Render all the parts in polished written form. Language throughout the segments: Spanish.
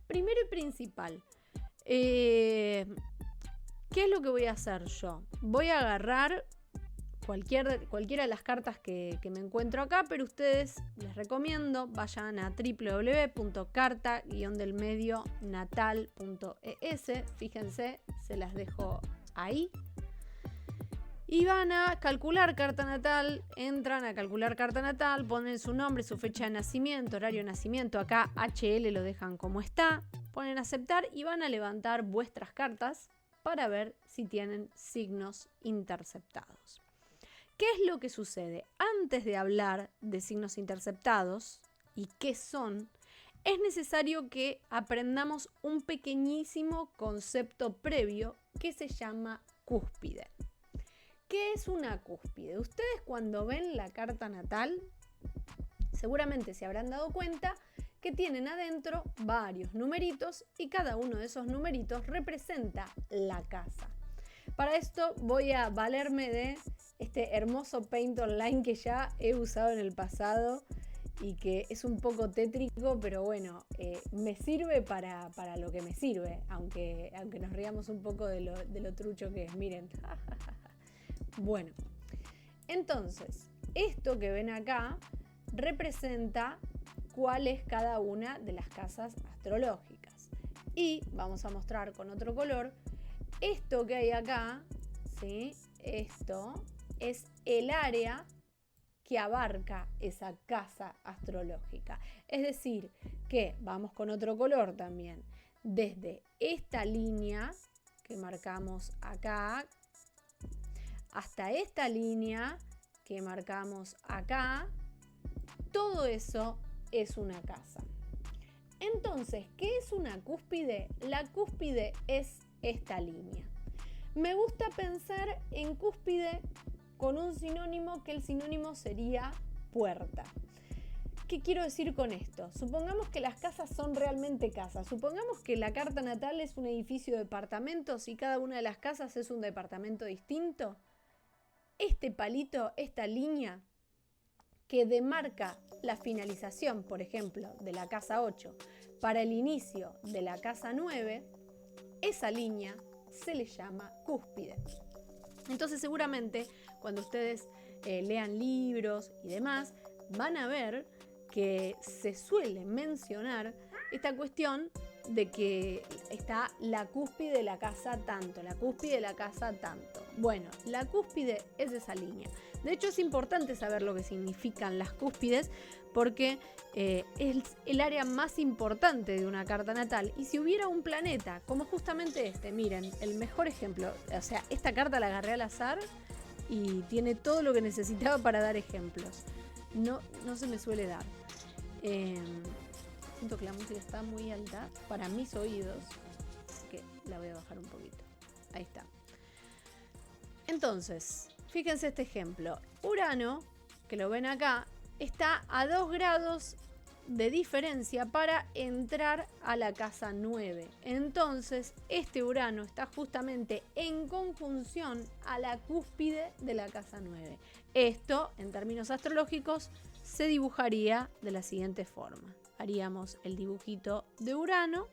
Primero y principal, ¿qué es lo que voy a hacer yo? Voy a agarrar cualquiera de las cartas que me encuentro acá, pero ustedes les recomiendo vayan a www.carta-natal.es. Fíjense, se las dejo ahí. Y van a calcular carta natal, entran a calcular carta natal, ponen su nombre, su fecha de nacimiento, horario de nacimiento, acá HL lo dejan como está, ponen aceptar y van a levantar vuestras cartas para ver si tienen signos interceptados. ¿Qué es lo que sucede? Antes de hablar de signos interceptados y qué son, es necesario que aprendamos un pequeñísimo concepto previo que se llama cúspide. ¿Qué es una cúspide? Ustedes cuando ven la carta natal, seguramente se habrán dado cuenta que tienen adentro varios numeritos y cada uno de esos numeritos representa la casa. Para esto voy a valerme de este hermoso Paint Online que ya he usado en el pasado y que es un poco tétrico, pero bueno, me sirve para lo que me sirve, aunque nos riamos un poco de lo trucho que es, miren. Bueno, entonces, esto que ven acá representa cuál es cada una de las casas astrológicas. Y vamos a mostrar con otro color, esto que hay acá, ¿sí? Esto es el área que abarca esa casa astrológica. Es decir, que vamos con otro color también. Desde esta línea que marcamos acá, hasta esta línea que marcamos acá, todo eso es una casa. Entonces, ¿qué es una cúspide? La cúspide es esta línea. Me gusta pensar en cúspide con un sinónimo, que el sinónimo sería puerta. ¿Qué quiero decir con esto? Supongamos que las casas son realmente casas. Supongamos que la carta natal es un edificio de departamentos y cada una de las casas es un departamento distinto. Este palito, esta línea que demarca la finalización, por ejemplo, de la casa 8 para el inicio de la casa 9, esa línea se le llama cúspide. Entonces seguramente cuando ustedes lean libros y demás, van a ver que se suele mencionar esta cuestión de que está la cúspide de la casa tanto, la cúspide de la casa tanto. Bueno, la cúspide es esa línea. De hecho, es importante saber lo que significan las cúspides porque es el área más importante de una carta natal. Y si hubiera un planeta, como justamente este, miren, el mejor ejemplo, o sea, esta carta la agarré al azar y tiene todo lo que necesitaba para dar ejemplos. No se me suele dar. Siento que la música está muy alta para mis oídos, que la voy a bajar un poquito. Ahí está. Entonces, fíjense este ejemplo. Urano, que lo ven acá, está a 2 grados de diferencia para entrar a la casa 9. Entonces, este Urano está justamente en conjunción a la cúspide de la casa 9. Esto, en términos astrológicos, se dibujaría de la siguiente forma. Haríamos el dibujito de Urano,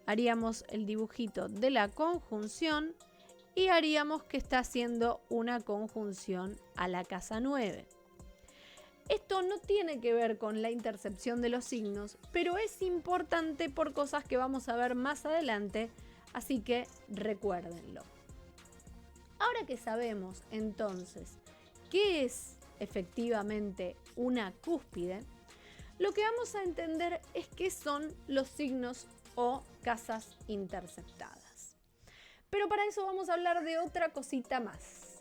haríamos el dibujito de la conjunción y haríamos que está haciendo una conjunción a la casa 9. Esto no tiene que ver con la intercepción de los signos, pero es importante por cosas que vamos a ver más adelante, así que recuérdenlo. Ahora que sabemos entonces qué es efectivamente una cúspide, lo que vamos a entender es qué son los signos o casas interceptadas. Pero para eso vamos a hablar de otra cosita más.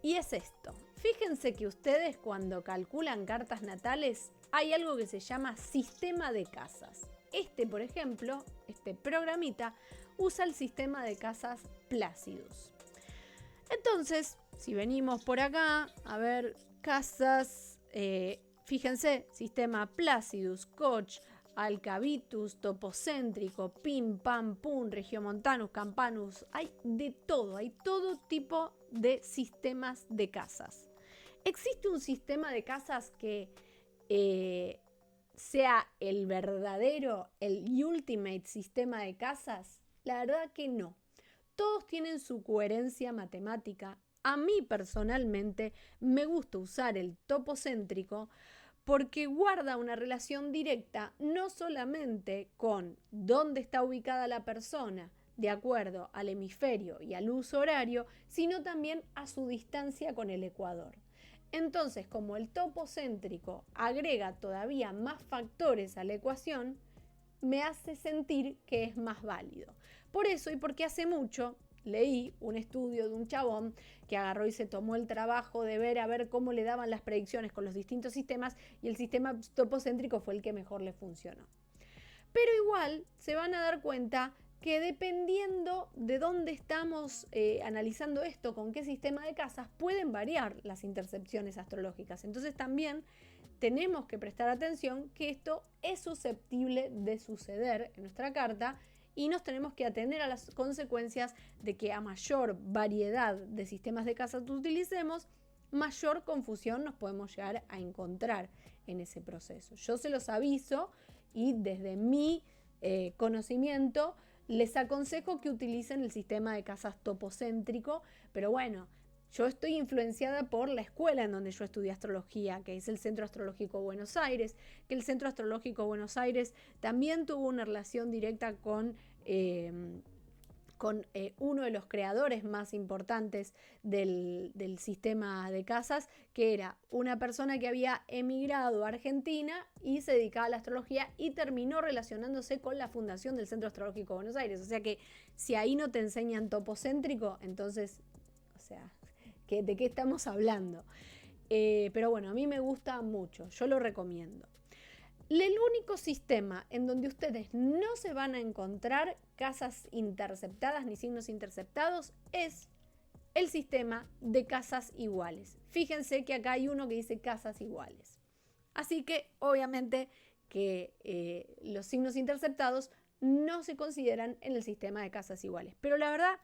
Y es esto. Fíjense que ustedes cuando calculan cartas natales hay algo que se llama sistema de casas. Este, por ejemplo, este programita usa el sistema de casas Placidus. Entonces, si venimos por acá a ver casas, fíjense, sistema Placidus, Koch, Alcabitus, topocéntrico, Pim, Pam, Pum, Regiomontanus, Campanus, hay de todo, hay todo tipo de sistemas de casas. ¿Existe un sistema de casas que sea el verdadero, el ultimate sistema de casas? La verdad que no. Todos tienen su coherencia matemática. A mí personalmente me gusta usar el topocéntrico porque guarda una relación directa no solamente con dónde está ubicada la persona de acuerdo al hemisferio y al uso horario, sino también a su distancia con el ecuador. Entonces, como el topocéntrico agrega todavía más factores a la ecuación, me hace sentir que es más válido. Por eso y porque hace mucho leí un estudio de un chabón que agarró y se tomó el trabajo de ver a ver cómo le daban las predicciones con los distintos sistemas y el sistema topocéntrico fue el que mejor le funcionó. Pero igual se van a dar cuenta que dependiendo de dónde estamos analizando esto, con qué sistema de casas, pueden variar las intercepciones astrológicas. Entonces también tenemos que prestar atención que esto es susceptible de suceder en nuestra carta y nos tenemos que atener a las consecuencias de que a mayor variedad de sistemas de casas utilicemos, mayor confusión nos podemos llegar a encontrar en ese proceso. Yo se los aviso y desde mi conocimiento les aconsejo que utilicen el sistema de casas topocéntrico, pero bueno, yo estoy influenciada por la escuela en donde yo estudié astrología, que es el Centro Astrológico Buenos Aires, que el Centro Astrológico Buenos Aires también tuvo una relación directa con uno de los creadores más importantes del sistema de casas, que era una persona que había emigrado a Argentina y se dedicaba a la astrología y terminó relacionándose con la fundación del Centro Astrológico Buenos Aires. O sea que si ahí no te enseñan topocéntrico, entonces, o sea, ¿de qué estamos hablando? Pero bueno, a mí me gusta mucho, yo lo recomiendo. El único sistema en donde ustedes no se van a encontrar casas interceptadas ni signos interceptados es el sistema de casas iguales. Fíjense que acá hay uno que dice casas iguales. Así que obviamente que los signos interceptados no se consideran en el sistema de casas iguales. Pero la verdad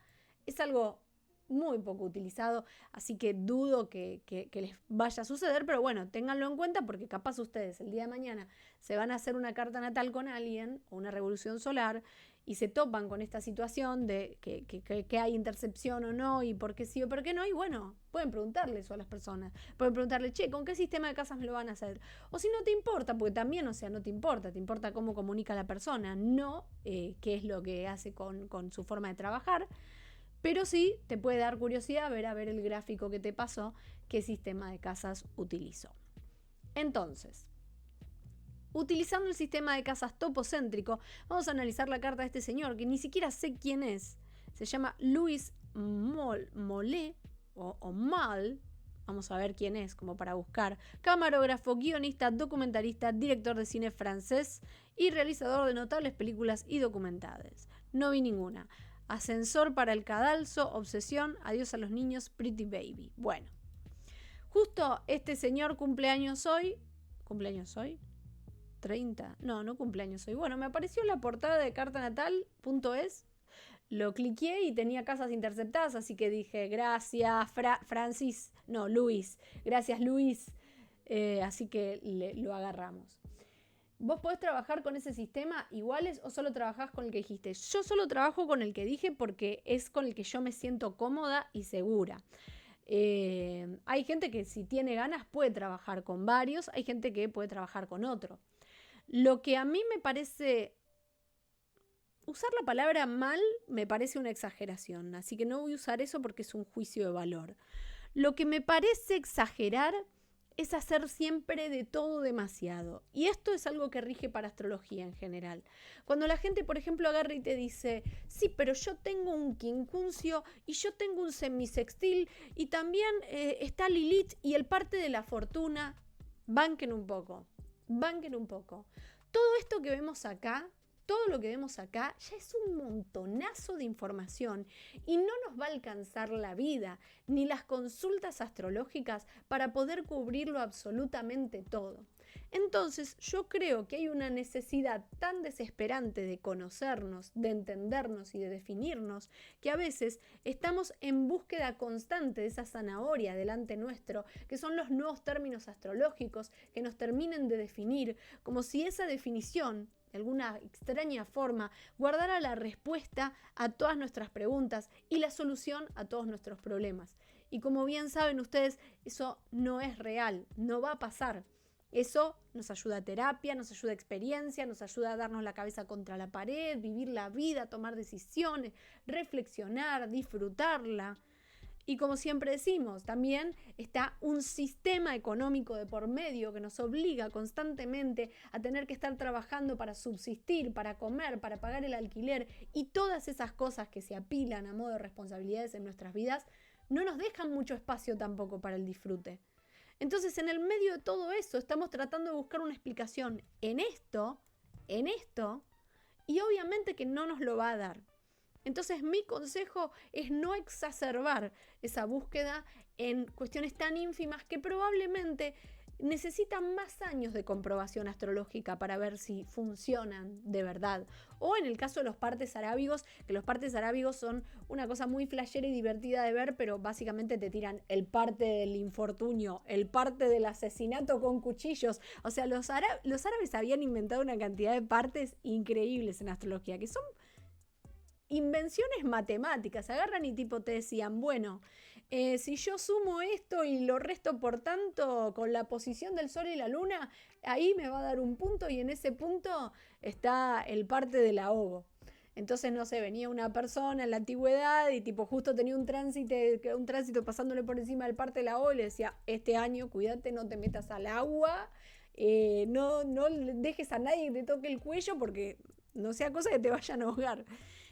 es algo muy poco utilizado, así que dudo que les vaya a suceder, pero bueno, ténganlo en cuenta porque capaz ustedes el día de mañana se van a hacer una carta natal con alguien o una revolución solar y se topan con esta situación de que hay intercepción o no y por qué sí o por qué no, y bueno, pueden preguntarle eso a las personas, pueden preguntarle, che, ¿con qué sistema de casas me lo van a hacer? O si no te importa, porque también, o sea, no te importa cómo comunica la persona, no qué es lo que hace con su forma de trabajar. Pero sí te puede dar curiosidad a ver el gráfico que te pasó, qué sistema de casas utilizó. Entonces, utilizando el sistema de casas topocéntrico, vamos a analizar la carta de este señor, que ni siquiera sé quién es. Se llama Louis Mollet o Mal. Vamos a ver quién es, como para buscar. Camarógrafo, guionista, documentalista, director de cine francés y realizador de notables películas y documentales. No vi ninguna. Ascensor para el cadalso, Obsesión, Adiós a los niños, Pretty Baby. Bueno, justo este señor cumpleaños hoy. ¿Cumpleaños hoy? 30. No cumpleaños hoy. Bueno, me apareció la portada de cartanatal.es. Lo cliqué y tenía casas interceptadas, así que dije, gracias Luis. Gracias Luis. Así que lo agarramos. ¿Vos podés trabajar con ese sistema iguales o solo trabajás con el que dijiste? Yo solo trabajo con el que dije porque es con el que yo me siento cómoda y segura. Hay gente que si tiene ganas puede trabajar con varios, hay gente que puede trabajar con otro. Lo que a mí me parece... Usar la palabra mal me parece una exageración, así que no voy a usar eso porque es un juicio de valor. Lo que me parece exagerar es hacer siempre de todo demasiado. Y esto es algo que rige para astrología en general. Cuando la gente, por ejemplo, agarra y te dice, sí, pero yo tengo un quincuncio y yo tengo un semisextil y también está Lilith y el parte de la fortuna. Banquen un poco. Todo esto que vemos acá todo lo que vemos acá ya es un montonazo de información y no nos va a alcanzar la vida ni las consultas astrológicas para poder cubrirlo absolutamente todo. Entonces yo creo que hay una necesidad tan desesperante de conocernos, de entendernos y de definirnos, que a veces estamos en búsqueda constante de esa zanahoria delante nuestro, que son los nuevos términos astrológicos que nos terminen de definir, como si esa definición, de alguna extraña forma, guardara la respuesta a todas nuestras preguntas y la solución a todos nuestros problemas. Y como bien saben ustedes, eso no es real, no va a pasar. Eso nos ayuda a terapia, nos ayuda a experiencia, nos ayuda a darnos la cabeza contra la pared, vivir la vida, tomar decisiones, reflexionar, disfrutarla. Y como siempre decimos, también está un sistema económico de por medio que nos obliga constantemente a tener que estar trabajando para subsistir, para comer, para pagar el alquiler, y todas esas cosas que se apilan a modo de responsabilidades en nuestras vidas no nos dejan mucho espacio tampoco para el disfrute. Entonces, en el medio de todo eso, estamos tratando de buscar una explicación en esto, y obviamente que no nos lo va a dar. Entonces, mi consejo es no exacerbar esa búsqueda en cuestiones tan ínfimas que probablemente necesitan más años de comprobación astrológica para ver si funcionan de verdad. O en el caso de los partes arábigos, que los partes arábigos son una cosa muy flashera y divertida de ver, pero básicamente te tiran el parte del infortunio, el parte del asesinato con cuchillos. O sea, los árabes habían inventado una cantidad de partes increíbles en astrología, que son invenciones matemáticas. Agarran y tipo te decían, bueno, si yo sumo esto y lo resto por tanto con la posición del sol y la luna, ahí me va a dar un punto y en ese punto está el parte del ahogo. Entonces, no sé, venía una persona en la antigüedad y tipo justo tenía un tránsito pasándole por encima del parte del ahogo y le decía, este año cuídate, no te metas al agua, no dejes a nadie que te toque el cuello porque no sea cosa que te vayan a ahogar.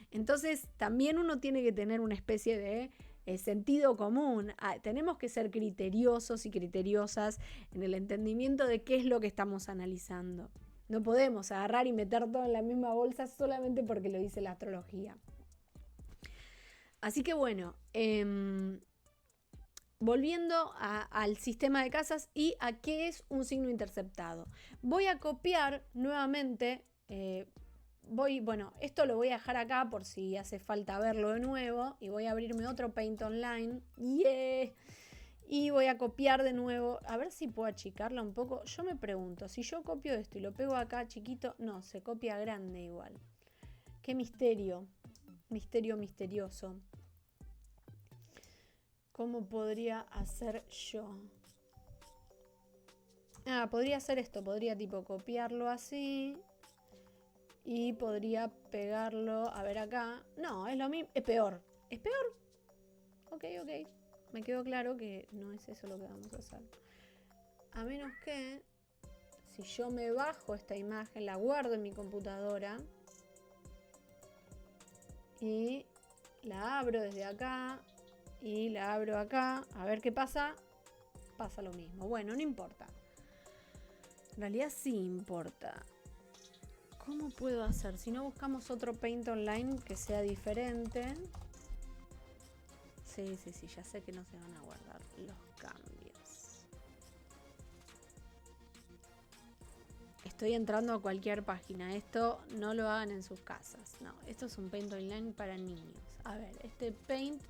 Entonces también uno tiene que tener una especie de sentido común. Tenemos que ser criteriosos y criteriosas en el entendimiento de qué es lo que estamos analizando. No podemos agarrar y meter todo en la misma bolsa solamente porque lo dice la astrología. Así que bueno, volviendo al sistema de casas y a qué es un signo interceptado. Voy a copiar nuevamente... Bueno, esto lo voy a dejar acá por si hace falta verlo de nuevo y voy a abrirme otro Paint Online. ¡Yeah! Y voy a copiar de nuevo, a ver si puedo achicarla un poco. Yo me pregunto, si yo copio esto y lo pego acá chiquito, no, se copia grande igual. ¡Qué misterio! Misterio misterioso. ¿Cómo podría hacer yo? Podría hacer esto, podría tipo copiarlo así... Y podría pegarlo, a ver acá. No, es lo mismo, es peor. ¿Es peor? Ok. Me quedó claro que no es eso lo que vamos a hacer. A menos que, si yo me bajo esta imagen, la guardo en mi computadora. Y la abro desde acá. Y la abro acá. A ver qué pasa. Pasa lo mismo. Bueno, no importa. En realidad sí importa. ¿Cómo puedo hacer? Si no buscamos otro Paint Online que sea diferente. Sí, ya sé que no se van a guardar los cambios. Estoy entrando a cualquier página. Esto no lo hagan en sus casas. No, esto es un Paint Online para niños. A ver, este Paint...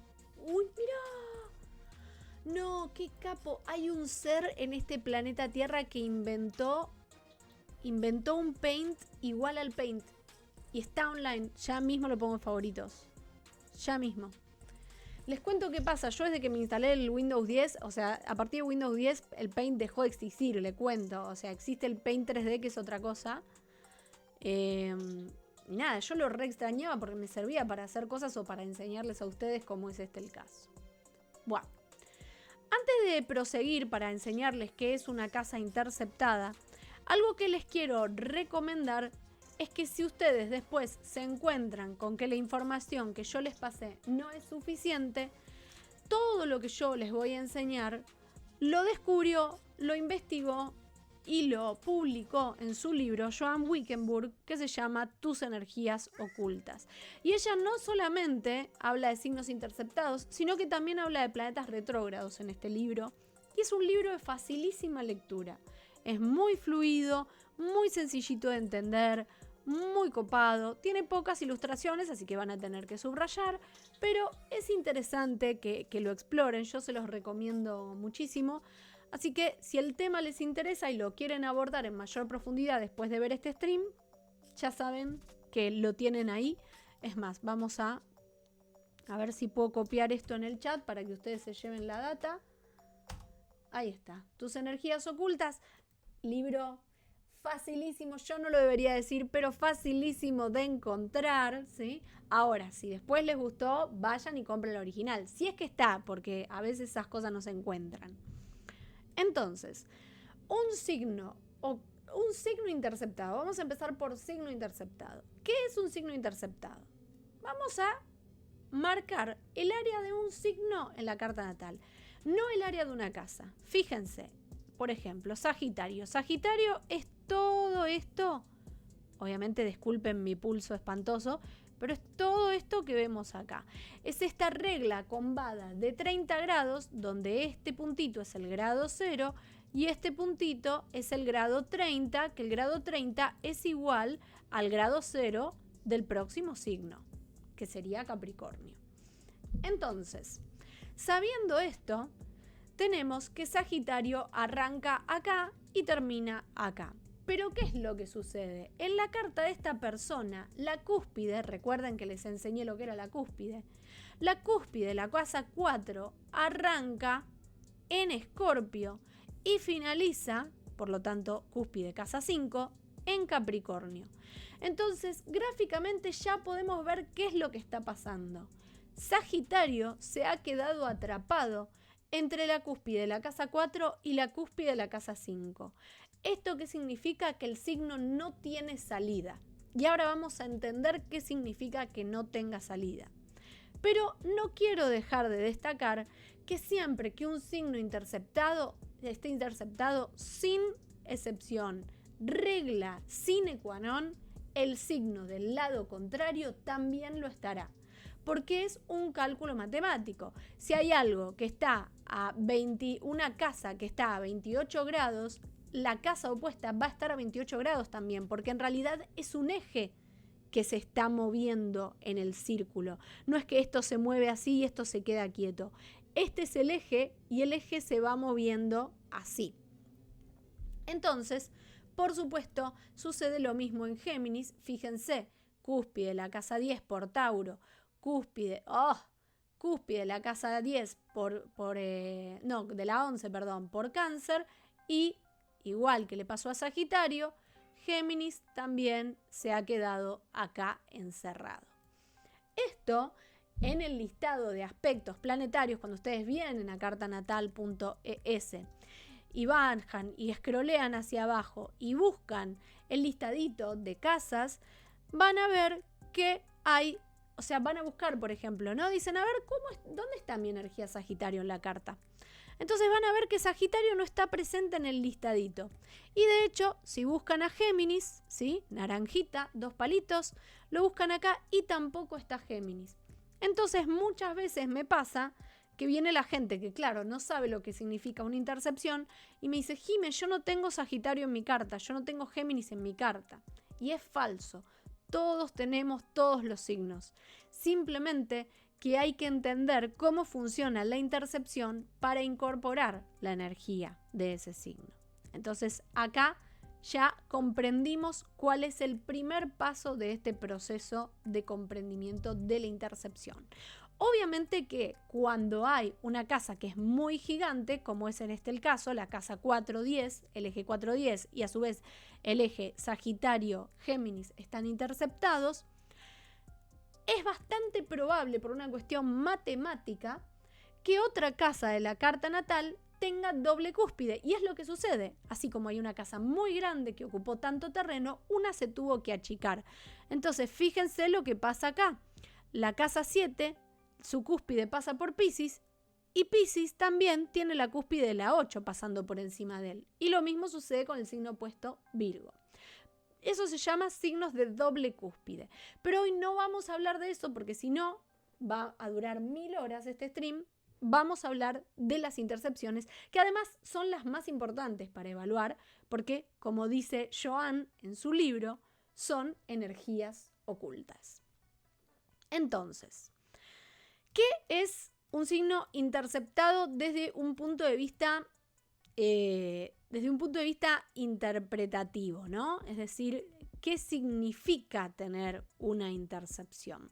¡Uy, mirá! No, qué capo. Hay un ser en este planeta Tierra que inventó un Paint igual al Paint. Y está online. Ya mismo lo pongo en favoritos. Ya mismo. Les cuento qué pasa. Yo desde que me instalé el Windows 10, o sea, a partir de Windows 10 el Paint dejó de existir, le cuento. O sea, existe el Paint 3D que es otra cosa. Y nada, yo lo re extrañaba porque me servía para hacer cosas o para enseñarles a ustedes cómo es el caso. Bueno. Antes de proseguir para enseñarles qué es una casa interceptada, algo que les quiero recomendar es que si ustedes después se encuentran con que la información que yo les pasé no es suficiente, todo lo que yo les voy a enseñar lo descubrió, lo investigó y lo publicó en su libro Joan Wickenburg, que se llama Tus energías ocultas. Y ella no solamente habla de signos interceptados, sino que también habla de planetas retrógrados en este libro. Y es un libro de facilísima lectura. Es muy fluido, muy sencillito de entender, muy copado. Tiene pocas ilustraciones, así que van a tener que subrayar, pero es interesante que lo exploren. Yo se los recomiendo muchísimo. Así que si el tema les interesa y lo quieren abordar en mayor profundidad después de ver este stream, ya saben que lo tienen ahí. Es más, vamos a ver si puedo copiar esto en el chat para que ustedes se lleven la data. Ahí está. Tus energías ocultas. Libro facilísimo, yo no lo debería decir, pero facilísimo de encontrar, ¿sí? Ahora, si después les gustó, vayan y compren el original. Si es que está, porque a veces esas cosas no se encuentran. Entonces, un signo interceptado. Vamos a empezar por signo interceptado. ¿Qué es un signo interceptado? Vamos a marcar el área de un signo en la carta natal, no el área de una casa. Fíjense, por ejemplo, Sagitario. Sagitario es todo esto. Obviamente, disculpen mi pulso espantoso, pero es todo esto que vemos acá. Es esta regla combada de 30 grados, donde este puntito es el grado 0 y este puntito es el grado 30, que el grado 30 es igual al grado 0 del próximo signo, que sería Capricornio. Entonces, sabiendo esto, tenemos que Sagitario arranca acá y termina acá. Pero ¿qué es lo que sucede? En la carta de esta persona, la cúspide, recuerden que les enseñé lo que era la cúspide la casa 4, arranca en Escorpio y finaliza, por lo tanto, cúspide casa 5, en Capricornio. Entonces, gráficamente ya podemos ver qué es lo que está pasando. Sagitario se ha quedado atrapado entre la cúspide de la casa 4 y la cúspide de la casa 5. ¿Esto qué significa? Que el signo no tiene salida. Y ahora vamos a entender qué significa que no tenga salida. Pero no quiero dejar de destacar que siempre que un signo esté interceptado, sin excepción, regla sine qua non, el signo del lado contrario también lo estará. Porque es un cálculo matemático. Si hay algo que está una casa que está a 28 grados, la casa opuesta va a estar a 28 grados también, porque en realidad es un eje que se está moviendo en el círculo. No es que esto se mueve así y esto se queda quieto. Este es el eje y el eje se va moviendo así. Entonces, por supuesto, sucede lo mismo en Géminis. Fíjense, cúspide la casa 10 por Tauro, cúspide de la casa 10 de la 11, por Cáncer, y igual que le pasó a Sagitario, Géminis también se ha quedado acá encerrado. Esto en el listado de aspectos planetarios, cuando ustedes vienen a cartanatal.es y bajan y scrollean hacia abajo y buscan el listadito de casas, van a ver que hay, van a buscar, por ejemplo, ¿no? Dicen, a ver, ¿dónde está mi energía Sagitario en la carta? Entonces van a ver que Sagitario no está presente en el listadito. Y de hecho, si buscan a Géminis, ¿sí? Naranjita, 2 palitos, lo buscan acá y tampoco está Géminis. Entonces muchas veces me pasa que viene la gente que, claro, no sabe lo que significa una intercepción y me dice, Jime, yo no tengo Sagitario en mi carta, yo no tengo Géminis en mi carta. Y es falso. Todos tenemos todos los signos. Simplemente que hay que entender cómo funciona la intercepción para incorporar la energía de ese signo. Entonces, acá ya comprendimos cuál es el primer paso de este proceso de comprendimiento de la intercepción. Obviamente que cuando hay una casa que es muy gigante, como es en el caso, la casa 410, el eje 410 y a su vez el eje Sagitario-Géminis están interceptados, es bastante probable por una cuestión matemática que otra casa de la carta natal tenga doble cúspide. Y es lo que sucede. Así como hay una casa muy grande que ocupó tanto terreno, una se tuvo que achicar. Entonces, fíjense lo que pasa acá. La casa 7, su cúspide pasa por Piscis Y Piscis también tiene la cúspide de la 8 pasando por encima de él. Y lo mismo sucede con el signo opuesto Virgo. Eso se llama signos de doble cúspide. Pero hoy no vamos a hablar de eso porque si no va a durar 1000 horas este stream. Vamos a hablar de las intercepciones, que además son las más importantes para evaluar porque, como dice Joan en su libro, son energías ocultas. Entonces, ¿qué es un signo interceptado desde un punto de vista interpretativo, ¿no? Es decir, ¿qué significa tener una intercepción?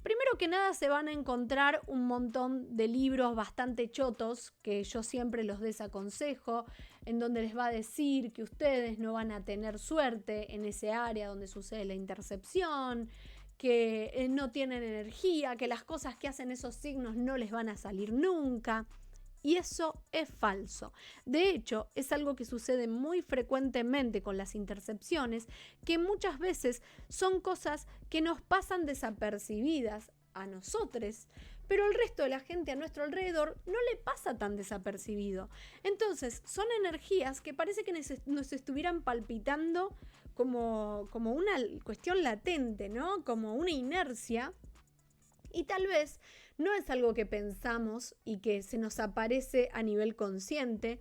Primero que nada se van a encontrar un montón de libros bastante chotos que yo siempre los desaconsejo, en donde les va a decir que ustedes no van a tener suerte en ese área donde sucede la intercepción, que no tienen energía, que las cosas que hacen esos signos no les van a salir nunca. Y eso es falso. De hecho, es algo que sucede muy frecuentemente con las intercepciones, que muchas veces son cosas que nos pasan desapercibidas a nosotros, pero el resto de la gente a nuestro alrededor no le pasa tan desapercibido. Entonces, son energías que parece que nos estuvieran palpitando como una cuestión latente, ¿no? Como una inercia. Y tal vez no es algo que pensamos y que se nos aparece a nivel consciente,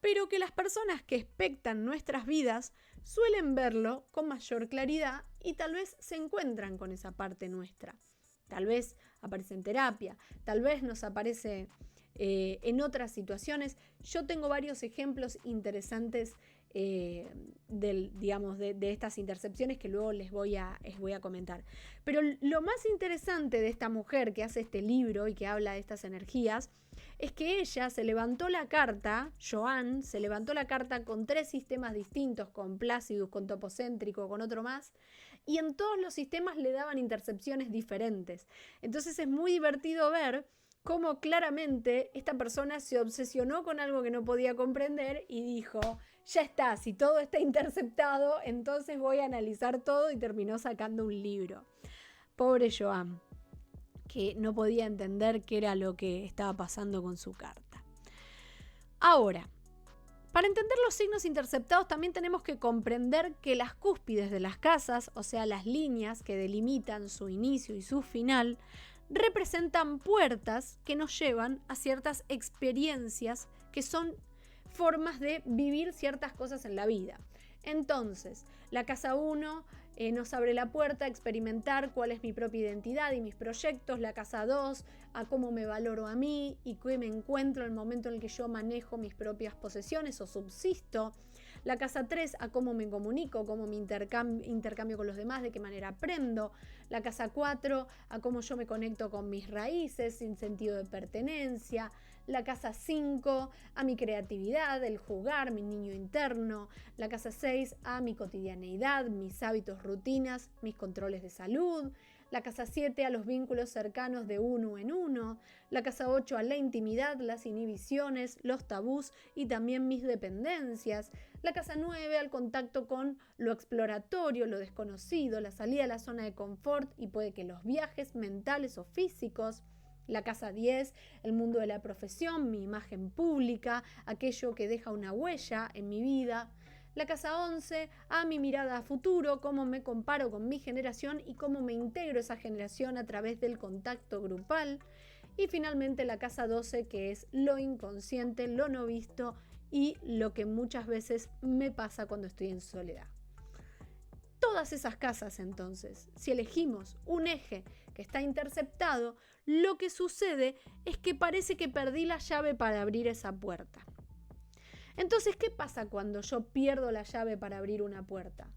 pero que las personas que expectan nuestras vidas suelen verlo con mayor claridad y tal vez se encuentran con esa parte nuestra. Tal vez aparece en terapia, tal vez nos aparece en otras situaciones. Yo tengo varios ejemplos interesantes de estas intercepciones que luego les voy a comentar. Pero lo más interesante de esta mujer que hace este libro y que habla de estas energías es que ella se levantó la carta, Joan, se levantó la carta con 3 sistemas distintos, con Placidus, con Topocéntrico, con otro más, y en todos los sistemas le daban intercepciones diferentes. Entonces es muy divertido ver cómo claramente esta persona se obsesionó con algo que no podía comprender y dijo, ya está, si todo está interceptado, entonces voy a analizar todo, y terminó sacando un libro. Pobre Joan, que no podía entender qué era lo que estaba pasando con su carta. Ahora, para entender los signos interceptados también tenemos que comprender que las cúspides de las casas, o sea, las líneas que delimitan su inicio y su final, representan puertas que nos llevan a ciertas experiencias que son formas de vivir ciertas cosas en la vida. Entonces, la casa 1 nos abre la puerta a experimentar cuál es mi propia identidad y mis proyectos. La casa 2 a cómo me valoro a mí y qué me encuentro en el momento en el que yo manejo mis propias posesiones o subsisto. La casa 3 a cómo me comunico, cómo me intercambio con los demás, de qué manera aprendo. La casa 4 a cómo yo me conecto con mis raíces sin sentido de pertenencia. La casa 5 a mi creatividad, el jugar, mi niño interno. La casa 6 a mi cotidianeidad, mis hábitos, rutinas, mis controles de salud. La casa 7 a los vínculos cercanos de uno en uno. La casa 8 a la intimidad, las inhibiciones, los tabús y también mis dependencias. La casa 9 al contacto con lo exploratorio, lo desconocido, la salida a la zona de confort y puede que los viajes mentales o físicos. La casa 10, el mundo de la profesión, mi imagen pública, aquello que deja una huella en mi vida. La casa 11, a mi mirada a futuro, cómo me comparo con mi generación y cómo me integro a esa generación a través del contacto grupal. Y finalmente la casa 12, que es lo inconsciente, lo no visto y lo que muchas veces me pasa cuando estoy en soledad. Todas esas casas, entonces, si elegimos un eje que está interceptado, lo que sucede es que parece que perdí la llave para abrir esa puerta. Entonces, ¿qué pasa cuando yo pierdo la llave para abrir una puerta?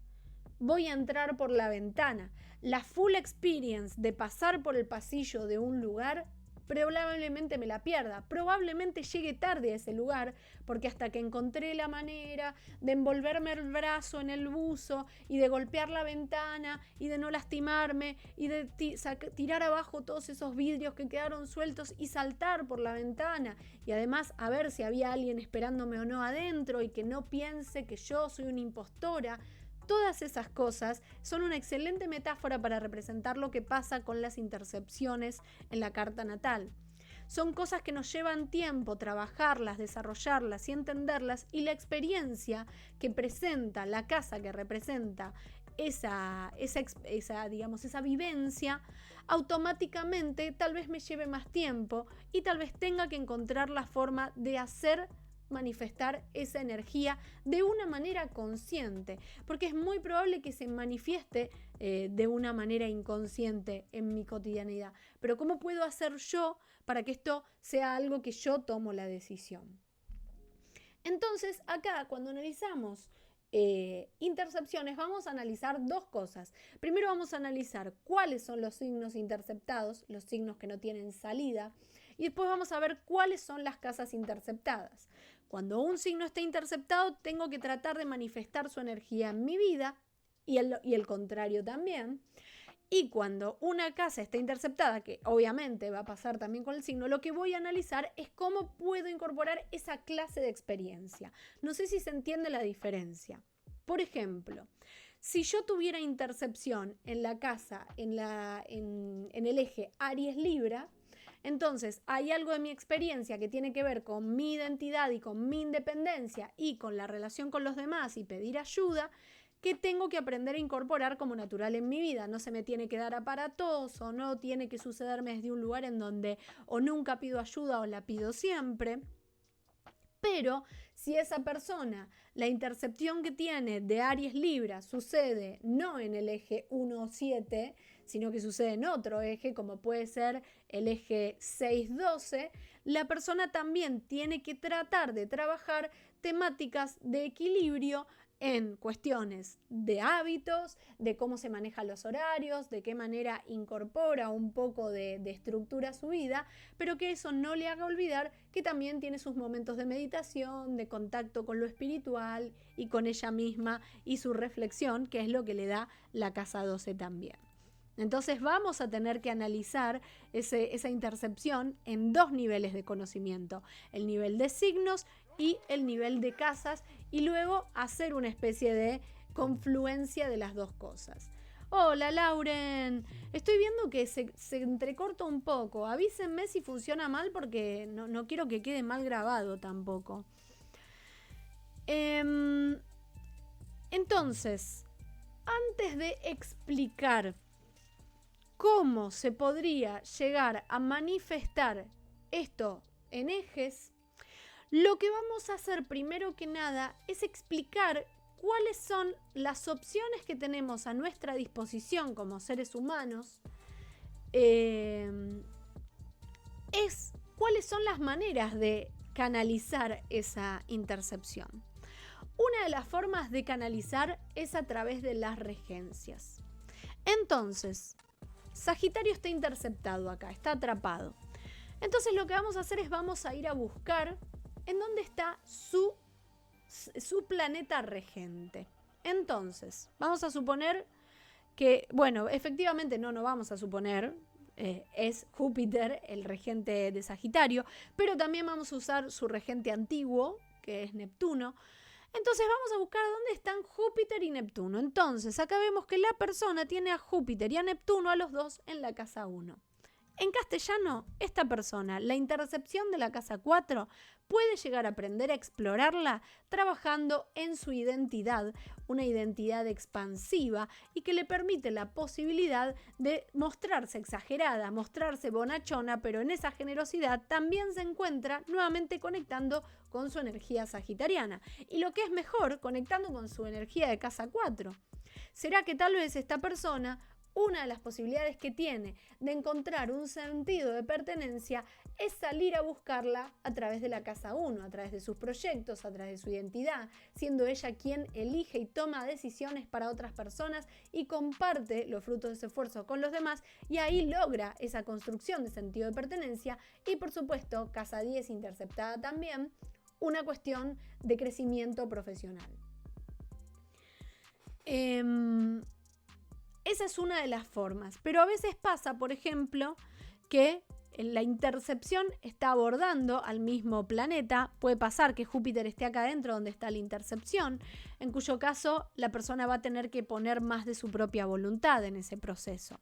Voy a entrar por la ventana. La full experience de pasar por el pasillo de un lugar probablemente me la pierda, probablemente llegue tarde a ese lugar, porque hasta que encontré la manera de envolverme el brazo en el buzo y de golpear la ventana y de no lastimarme y de tirar abajo todos esos vidrios que quedaron sueltos y saltar por la ventana y además a ver si había alguien esperándome o no adentro y que no piense que yo soy una impostora. Todas esas cosas son una excelente metáfora para representar lo que pasa con las intercepciones en la carta natal. son cosas que nos llevan tiempo trabajarlas, desarrollarlas y entenderlas, y la experiencia que presenta la casa, que representa esa vivencia, automáticamente tal vez me lleve más tiempo y tal vez tenga que encontrar la forma de hacer manifestar esa energía de una manera consciente, porque es muy probable que se manifieste de una manera inconsciente en mi cotidianidad. Pero ¿cómo puedo hacer yo para que esto sea algo que yo tomo la decisión? Entonces, acá cuando analizamos intercepciones, vamos a analizar dos cosas. Primero vamos a analizar cuáles son los signos interceptados, los signos que no tienen salida, y después vamos a ver cuáles son las casas interceptadas. Cuando un signo está interceptado, tengo que tratar de manifestar su energía en mi vida y el contrario también. Y cuando una casa está interceptada, que obviamente va a pasar también con el signo, lo que voy a analizar es cómo puedo incorporar esa clase de experiencia. No sé si se entiende la diferencia. Por ejemplo, si yo tuviera intercepción en la casa, en el eje Aries-Libra, entonces hay algo de mi experiencia que tiene que ver con mi identidad y con mi independencia y con la relación con los demás y pedir ayuda, que tengo que aprender a incorporar como natural en mi vida. No se me tiene que dar aparatoso, no tiene que sucederme desde un lugar en donde o nunca pido ayuda o la pido siempre. Pero si esa persona, la intercepción que tiene de Aries-Libra sucede no en el eje 1-7, sino que sucede en otro eje, como puede ser el eje 6-12, la persona también tiene que tratar de trabajar temáticas de equilibrio en cuestiones de hábitos, de cómo se manejan los horarios, de qué manera incorpora un poco de estructura a su vida, pero que eso no le haga olvidar que también tiene sus momentos de meditación, de contacto con lo espiritual y con ella misma y su reflexión, que es lo que le da la casa 12 también. Entonces vamos a tener que analizar esa intercepción en dos niveles de conocimiento, el nivel de signos y el nivel de casas, y luego hacer una especie de confluencia de las dos cosas. Hola Lauren, estoy viendo que se entrecorta un poco, avísenme si funciona mal porque no quiero que quede mal grabado tampoco. Entonces, antes de explicar cómo se podría llegar a manifestar esto en ejes, lo que vamos a hacer primero que nada es explicar cuáles son las opciones que tenemos a nuestra disposición como seres humanos, cuáles son las maneras de canalizar esa intercepción. Una de las formas de canalizar es a través de las regencias. Entonces, Sagitario está interceptado acá, está atrapado. Entonces lo que vamos a hacer es vamos a ir a buscar en dónde está su planeta regente. Entonces, vamos a suponer que, bueno, efectivamente no vamos a suponer, es Júpiter el regente de Sagitario, pero también vamos a usar su regente antiguo, que es Neptuno. Entonces vamos a buscar dónde están Júpiter y Neptuno. Entonces acá vemos que la persona tiene a Júpiter y a Neptuno, a los dos en la casa 1. En castellano, esta persona, la intercepción de la casa 4, puede llegar a aprender a explorarla trabajando en su identidad, una identidad expansiva y que le permite la posibilidad de mostrarse exagerada, mostrarse bonachona, pero en esa generosidad también se encuentra nuevamente conectando con su energía sagitariana. Y lo que es mejor, conectando con su energía de casa 4. ¿Será que tal vez esta persona, una de las posibilidades que tiene de encontrar un sentido de pertenencia es salir a buscarla a través de la casa 1, a través de sus proyectos, a través de su identidad, siendo ella quien elige y toma decisiones para otras personas y comparte los frutos de ese esfuerzo con los demás, y ahí logra esa construcción de sentido de pertenencia y, por supuesto, casa 10 interceptada también, una cuestión de crecimiento profesional. Esa es una de las formas, pero a veces pasa, por ejemplo, que la intercepción está abordando al mismo planeta. Puede pasar que Júpiter esté acá adentro donde está la intercepción, en cuyo caso la persona va a tener que poner más de su propia voluntad en ese proceso.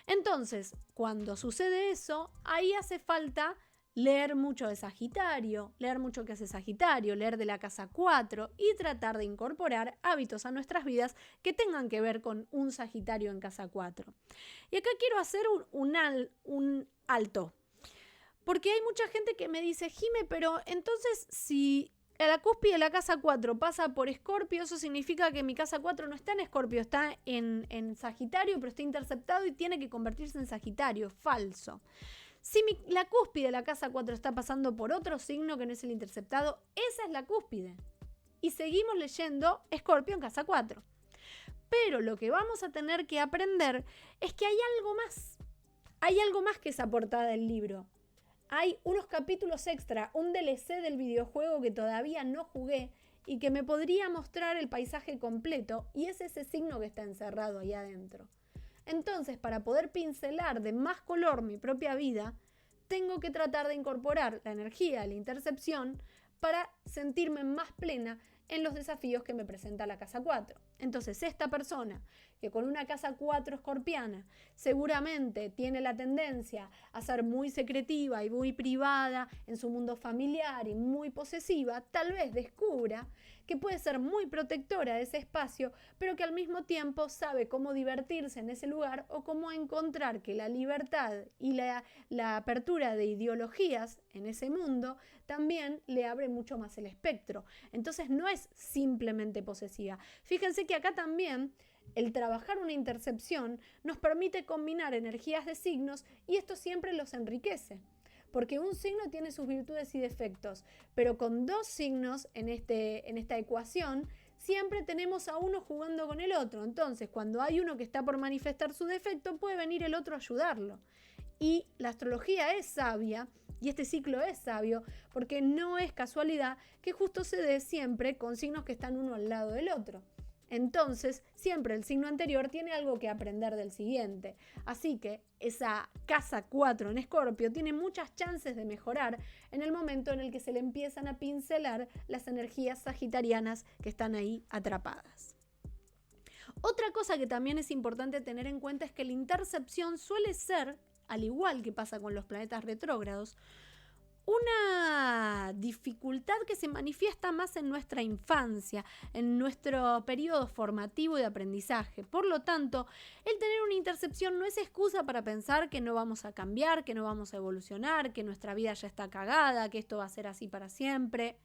Entonces, cuando sucede eso, ahí hace falta leer mucho de Sagitario, leer mucho que hace Sagitario, leer de la casa 4 y tratar de incorporar hábitos a nuestras vidas que tengan que ver con un Sagitario en casa 4. Y acá quiero hacer un alto, porque hay mucha gente que me dice, Jime, pero entonces si la cúspide de la casa 4 pasa por Escorpio, eso significa que mi casa 4 no está en Escorpio, está en Sagitario, pero está interceptado y tiene que convertirse en Sagitario. Falso. Si la cúspide de la casa 4 está pasando por otro signo que no es el interceptado, esa es la cúspide. Y seguimos leyendo Escorpio en casa 4. Pero lo que vamos a tener que aprender es que hay algo más. Hay algo más que esa portada del libro. Hay unos capítulos extra, un DLC del videojuego que todavía no jugué y que me podría mostrar el paisaje completo, y es ese signo que está encerrado ahí adentro. Entonces, para poder pincelar de más color mi propia vida, tengo que tratar de incorporar la energía, la intercepción, para sentirme más plena en los desafíos que me presenta la casa 4. Entonces, esta persona que con una casa 4 escorpiana seguramente tiene la tendencia a ser muy secretiva y muy privada en su mundo familiar y muy posesiva, tal vez descubra que puede ser muy protectora de ese espacio, pero que al mismo tiempo sabe cómo divertirse en ese lugar o cómo encontrar que la libertad y la apertura de ideologías en ese mundo también le abre mucho más el espectro. Entonces no es simplemente posesiva. Fíjense que acá también el trabajar una intercepción nos permite combinar energías de signos y esto siempre los enriquece. Porque un signo tiene sus virtudes y defectos, pero con dos signos en esta ecuación siempre tenemos a uno jugando con el otro. Entonces, cuando hay uno que está por manifestar su defecto, puede venir el otro a ayudarlo. Y la astrología es sabia, y este ciclo es sabio, porque no es casualidad que justo se dé siempre con signos que están uno al lado del otro. Entonces, siempre el signo anterior tiene algo que aprender del siguiente. Así que esa casa 4 en Escorpio tiene muchas chances de mejorar en el momento en el que se le empiezan a pincelar las energías sagitarianas que están ahí atrapadas. Otra cosa que también es importante tener en cuenta es que la intercepción suele ser, al igual que pasa con los planetas retrógrados, una dificultad que se manifiesta más en nuestra infancia, en nuestro periodo formativo y de aprendizaje. Por lo tanto, el tener una intercepción no es excusa para pensar que no vamos a cambiar, que no vamos a evolucionar, que nuestra vida ya está cagada, que esto va a ser así para siempre.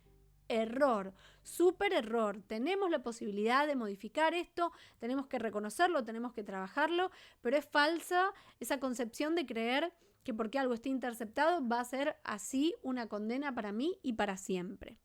Error, súper error. Tenemos la posibilidad de modificar esto, tenemos que reconocerlo, tenemos que trabajarlo, pero es falsa esa concepción de creer que porque algo esté interceptado va a ser así una condena para mí y para siempre.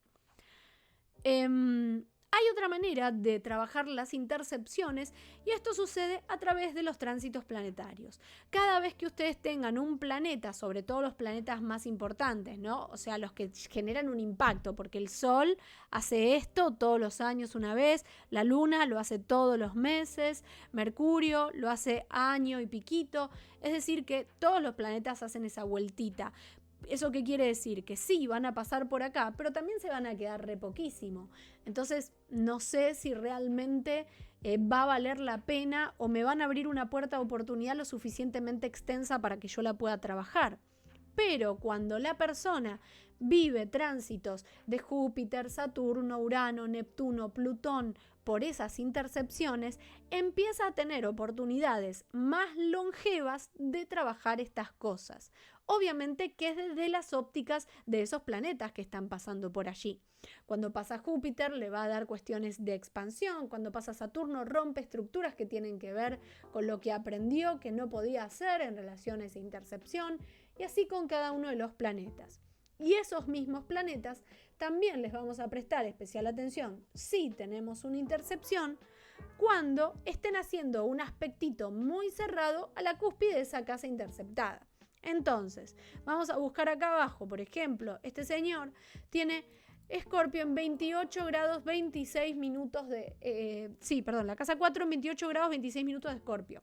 Hay otra manera de trabajar las intercepciones y esto sucede a través de los tránsitos planetarios. Cada vez que ustedes tengan un planeta, sobre todo los planetas más importantes, ¿no? O sea, los que generan un impacto, porque el Sol hace esto todos los años una vez, la Luna lo hace todos los meses, Mercurio lo hace año y piquito, es decir que todos los planetas hacen esa vueltita. ¿Eso qué quiere decir? Que sí, van a pasar por acá, pero también se van a quedar re poquísimo. Entonces, no sé si realmente va a valer la pena o me van a abrir una puerta de oportunidad lo suficientemente extensa para que yo la pueda trabajar. Pero cuando la persona vive tránsitos de Júpiter, Saturno, Urano, Neptuno, Plutón, por esas intercepciones, empieza a tener oportunidades más longevas de trabajar estas cosas. Obviamente que es desde las ópticas de esos planetas que están pasando por allí. Cuando pasa Júpiter le va a dar cuestiones de expansión, cuando pasa Saturno rompe estructuras que tienen que ver con lo que aprendió que no podía hacer en relación a esa intercepción, y así con cada uno de los planetas. Y esos mismos planetas también les vamos a prestar especial atención si tenemos una intercepción cuando estén haciendo un aspectito muy cerrado a la cúspide de esa casa interceptada. Entonces, vamos a buscar acá abajo, por ejemplo, este señor tiene Escorpio en 28 grados 26 minutos de... la casa 4 en 28 grados 26 minutos de Escorpio.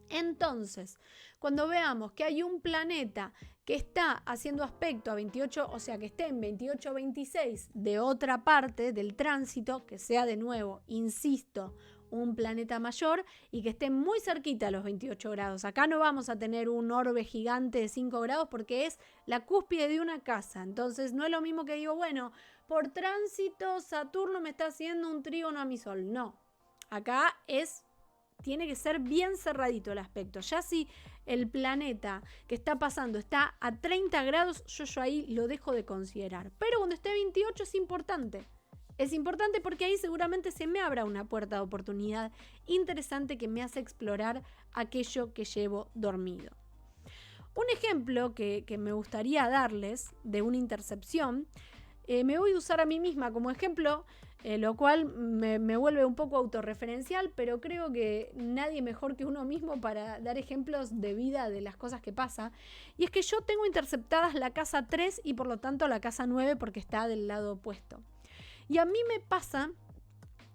Entonces, cuando veamos que hay un planeta que está haciendo aspecto a 28, o sea que esté en 28-26 de otra parte del tránsito, que sea de nuevo, insisto, un planeta mayor y que esté muy cerquita a los 28 grados. Acá no vamos a tener un orbe gigante de 5 grados porque es la cúspide de una casa. Entonces no es lo mismo que digo, bueno, por tránsito Saturno me está haciendo un trígono a mi Sol. No, acá tiene que ser bien cerradito el aspecto. Ya si el planeta que está pasando está a 30 grados, yo ahí lo dejo de considerar. Pero cuando esté a 28 es importante. Es importante porque ahí seguramente se me abra una puerta de oportunidad interesante que me hace explorar aquello que llevo dormido. Un ejemplo que me gustaría darles de una intercepción, me voy a usar a mí misma como ejemplo, lo cual me vuelve un poco autorreferencial, pero creo que nadie mejor que uno mismo para dar ejemplos de vida de las cosas que pasan. Y es que yo tengo interceptadas la casa 3 y por lo tanto la casa 9 porque está del lado opuesto. Y a mí me pasa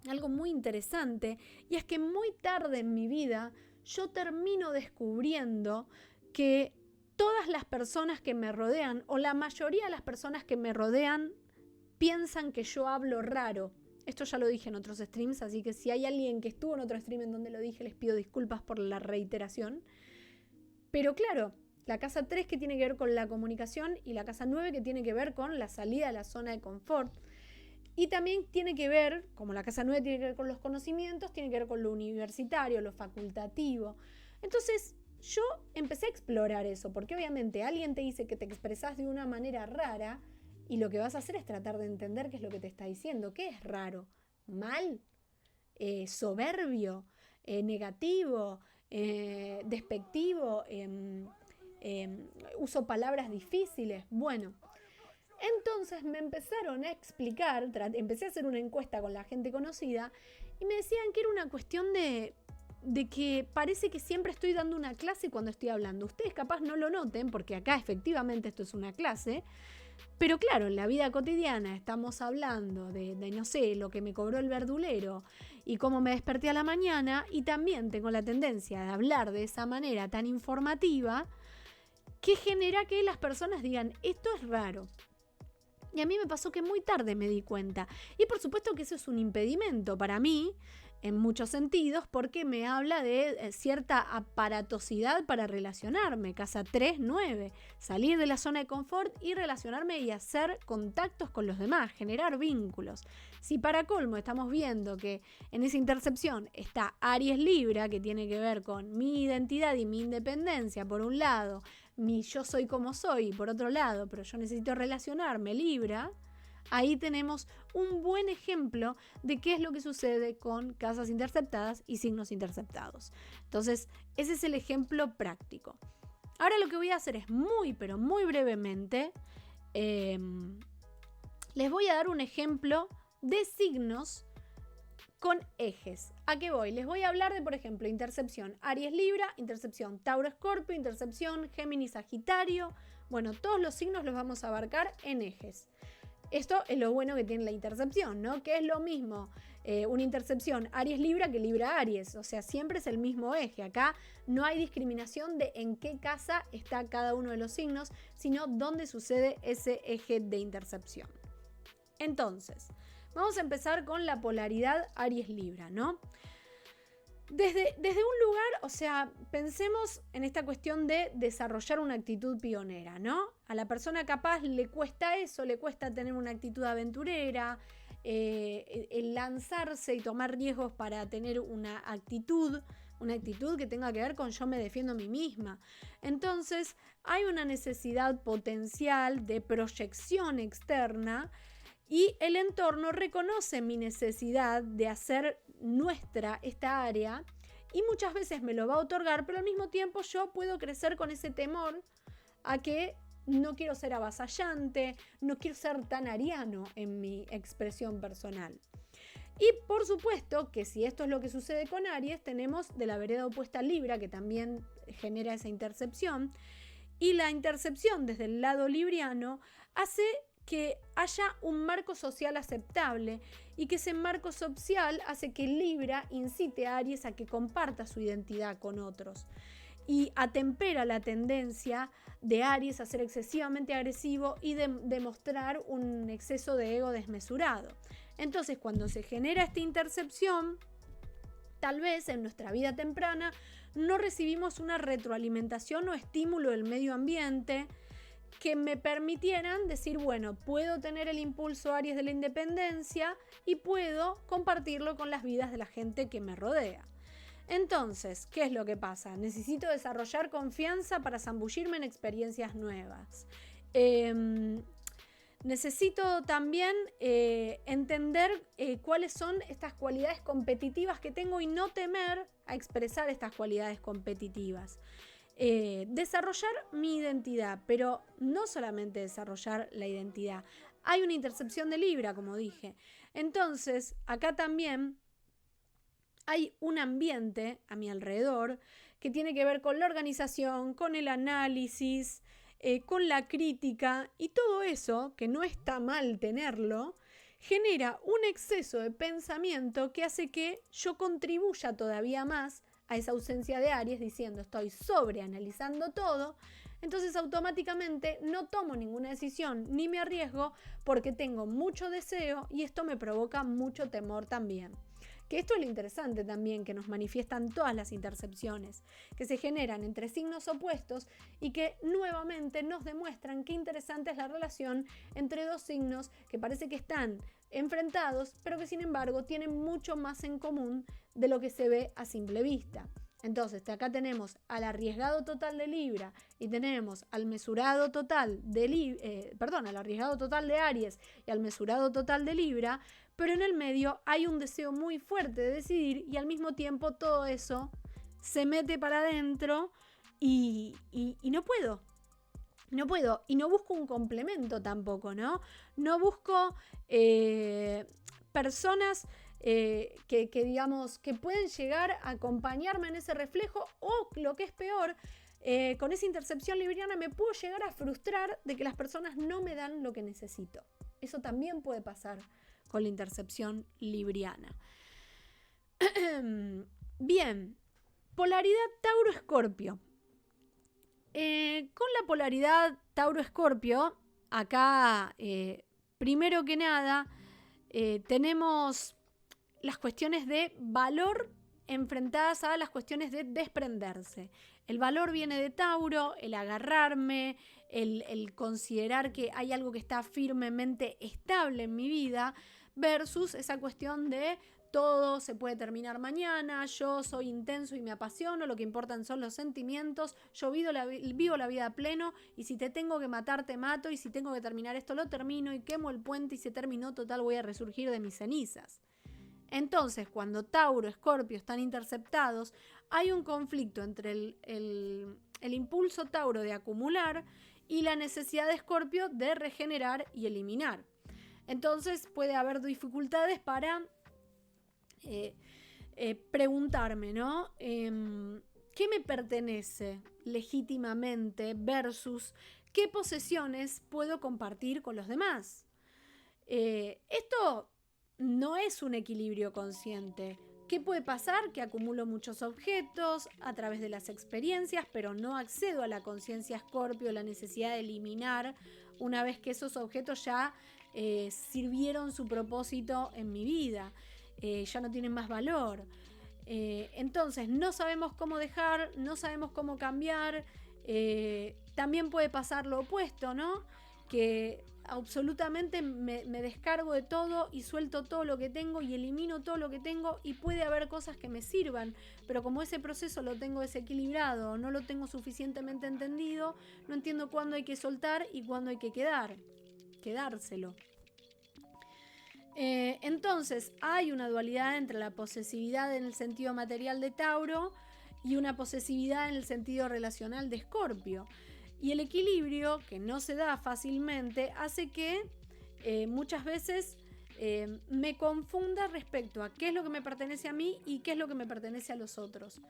algo muy interesante, y es que muy tarde en mi vida yo termino descubriendo que todas las personas que me rodean, o la mayoría de las personas que me rodean, piensan que yo hablo raro. Esto ya lo dije en otros streams, así que si hay alguien que estuvo en otro stream en donde lo dije, les pido disculpas por la reiteración. Pero claro, la casa 3 que tiene que ver con la comunicación y la casa 9 que tiene que ver con la salida de la zona de confort. Y también tiene que ver, como la casa 9 tiene que ver con los conocimientos, tiene que ver con lo universitario, lo facultativo. Entonces yo empecé a explorar eso, porque obviamente alguien te dice que te expresás de una manera rara y lo que vas a hacer es tratar de entender qué es lo que te está diciendo. ¿Qué es raro? ¿Mal? ¿Soberbio? ¿Negativo? ¿Despectivo? ¿Uso palabras difíciles? Bueno, entonces me empezaron a explicar, empecé a hacer una encuesta con la gente conocida y me decían que era una cuestión de que parece que siempre estoy dando una clase cuando estoy hablando. Ustedes capaz no lo noten porque acá efectivamente esto es una clase, pero claro, en la vida cotidiana estamos hablando de no sé, lo que me cobró el verdulero y cómo me desperté a la mañana, y también tengo la tendencia de hablar de esa manera tan informativa que genera que las personas digan, esto es raro. Y a mí me pasó que muy tarde me di cuenta. Y por supuesto que eso es un impedimento para mí, en muchos sentidos, porque me habla de cierta aparatosidad para relacionarme. Casa 3, 9. Salir de la zona de confort y relacionarme y hacer contactos con los demás, generar vínculos. Si para colmo estamos viendo que en esa intercepción está Aries Libra, que tiene que ver con mi identidad y mi independencia, por un lado, mi yo soy como soy, por otro lado, pero yo necesito relacionarme, Libra, ahí tenemos un buen ejemplo de qué es lo que sucede con casas interceptadas y signos interceptados. Entonces, ese es el ejemplo práctico. Ahora lo que voy a hacer es pero muy brevemente, les voy a dar un ejemplo de signos con ejes. ¿A qué voy? Les voy a hablar de, por ejemplo, intercepción Aries-Libra, intercepción Tauro-Escorpio, intercepción Géminis-Sagitario. Bueno, todos los signos los vamos a abarcar en ejes. Esto es lo bueno que tiene la intercepción, ¿no? Que es lo mismo una intercepción Aries-Libra que Libra-Aries. O sea, siempre es el mismo eje. Acá no hay discriminación de en qué casa está cada uno de los signos, sino dónde sucede ese eje de intercepción. Entonces, vamos a empezar con la polaridad Aries-Libra, ¿no? Desde un lugar, o sea, pensemos en esta cuestión de desarrollar una actitud pionera, ¿no? A la persona capaz le cuesta eso, le cuesta tener una actitud aventurera, el lanzarse y tomar riesgos para tener una actitud que tenga que ver con yo me defiendo a mí misma. Entonces, hay una necesidad potencial de proyección externa. Y el entorno reconoce mi necesidad de hacer nuestra esta área y muchas veces me lo va a otorgar, pero al mismo tiempo yo puedo crecer con ese temor a que no quiero ser avasallante, no quiero ser tan ariano en mi expresión personal. Y por supuesto que si esto es lo que sucede con Aries, tenemos de la vereda opuesta Libra, que también genera esa intercepción, y la intercepción desde el lado libriano hace que haya un marco social aceptable y que ese marco social hace que Libra incite a Aries a que comparta su identidad con otros y atempera la tendencia de Aries a ser excesivamente agresivo y de demostrar un exceso de ego desmesurado. Entonces, cuando se genera esta intercepción, tal vez en nuestra vida temprana no recibimos una retroalimentación o estímulo del medio ambiente que me permitieran decir, bueno, puedo tener el impulso Aries de la independencia y puedo compartirlo con las vidas de la gente que me rodea. Entonces, ¿qué es lo que pasa? Necesito desarrollar confianza para zambullirme en experiencias nuevas. Necesito también entender cuáles son estas cualidades competitivas que tengo y no temer a expresar estas cualidades competitivas. Desarrollar mi identidad, pero no solamente desarrollar la identidad. Hay una intercepción de Libra, como dije. Entonces, acá también hay un ambiente a mi alrededor que tiene que ver con la organización, con el análisis, con la crítica, y todo eso, que no está mal tenerlo, genera un exceso de pensamiento que hace que yo contribuya todavía más a esa ausencia de Aries, diciendo estoy sobreanalizando todo, entonces automáticamente no tomo ninguna decisión ni me arriesgo porque tengo mucho deseo y esto me provoca mucho temor también. Que esto es lo interesante también, que nos manifiestan todas las intercepciones, que se generan entre signos opuestos y que nuevamente nos demuestran qué interesante es la relación entre dos signos que parece que están enfrentados, pero que sin embargo tienen mucho más en común de lo que se ve a simple vista. Entonces, acá tenemos al arriesgado total de Libra y tenemos al mesurado total de al arriesgado total de Aries y al mesurado total de Libra, pero en el medio hay un deseo muy fuerte de decidir y al mismo tiempo todo eso se mete para adentro y no puedo. No puedo y no busco un complemento tampoco, ¿no? No busco personas que digamos que pueden llegar a acompañarme en ese reflejo, o lo que es peor, con esa intercepción libriana me puedo llegar a frustrar de que las personas no me dan lo que necesito. Eso también puede pasar con la intercepción libriana. Bien, polaridad Tauro-Escorpio. Con la polaridad Tauro-Escorpio, acá, primero que nada, tenemos las cuestiones de valor enfrentadas a las cuestiones de desprenderse. El valor viene de Tauro, el agarrarme, el considerar que hay algo que está firmemente estable en mi vida, versus esa cuestión de todo se puede terminar mañana, yo soy intenso y me apasiono, lo que importan son los sentimientos, yo vivo la vida a pleno y si te tengo que matar te mato y si tengo que terminar esto lo termino y quemo el puente y se terminó, total voy a resurgir de mis cenizas. Entonces, cuando Tauro, Escorpio están interceptados, hay un conflicto entre el impulso Tauro de acumular y la necesidad de Escorpio de regenerar y eliminar. Entonces puede haber dificultades para preguntarme, ¿no? ¿Qué me pertenece legítimamente versus qué posesiones puedo compartir con los demás? Esto no es un equilibrio consciente. ¿Qué puede pasar? Que acumulo muchos objetos a través de las experiencias, pero no accedo a la conciencia Escorpio, la necesidad de eliminar una vez que esos objetos ya sirvieron su propósito en mi vida. Ya no tienen más valor. Entonces no sabemos cómo dejar, no sabemos cómo cambiar. También puede pasar lo opuesto, ¿no? Que absolutamente me descargo de todo y suelto todo lo que tengo y elimino todo lo que tengo, y puede haber cosas que me sirvan, pero como ese proceso lo tengo desequilibrado, no lo tengo suficientemente entendido, no entiendo cuándo hay que soltar y cuándo hay que quedárselo. Entonces hay una dualidad entre la posesividad en el sentido material de Tauro y una posesividad en el sentido relacional de Escorpio. Y el equilibrio, que no se da fácilmente, hace que muchas veces me confunda respecto a qué es lo que me pertenece a mí y qué es lo que me pertenece a los otros.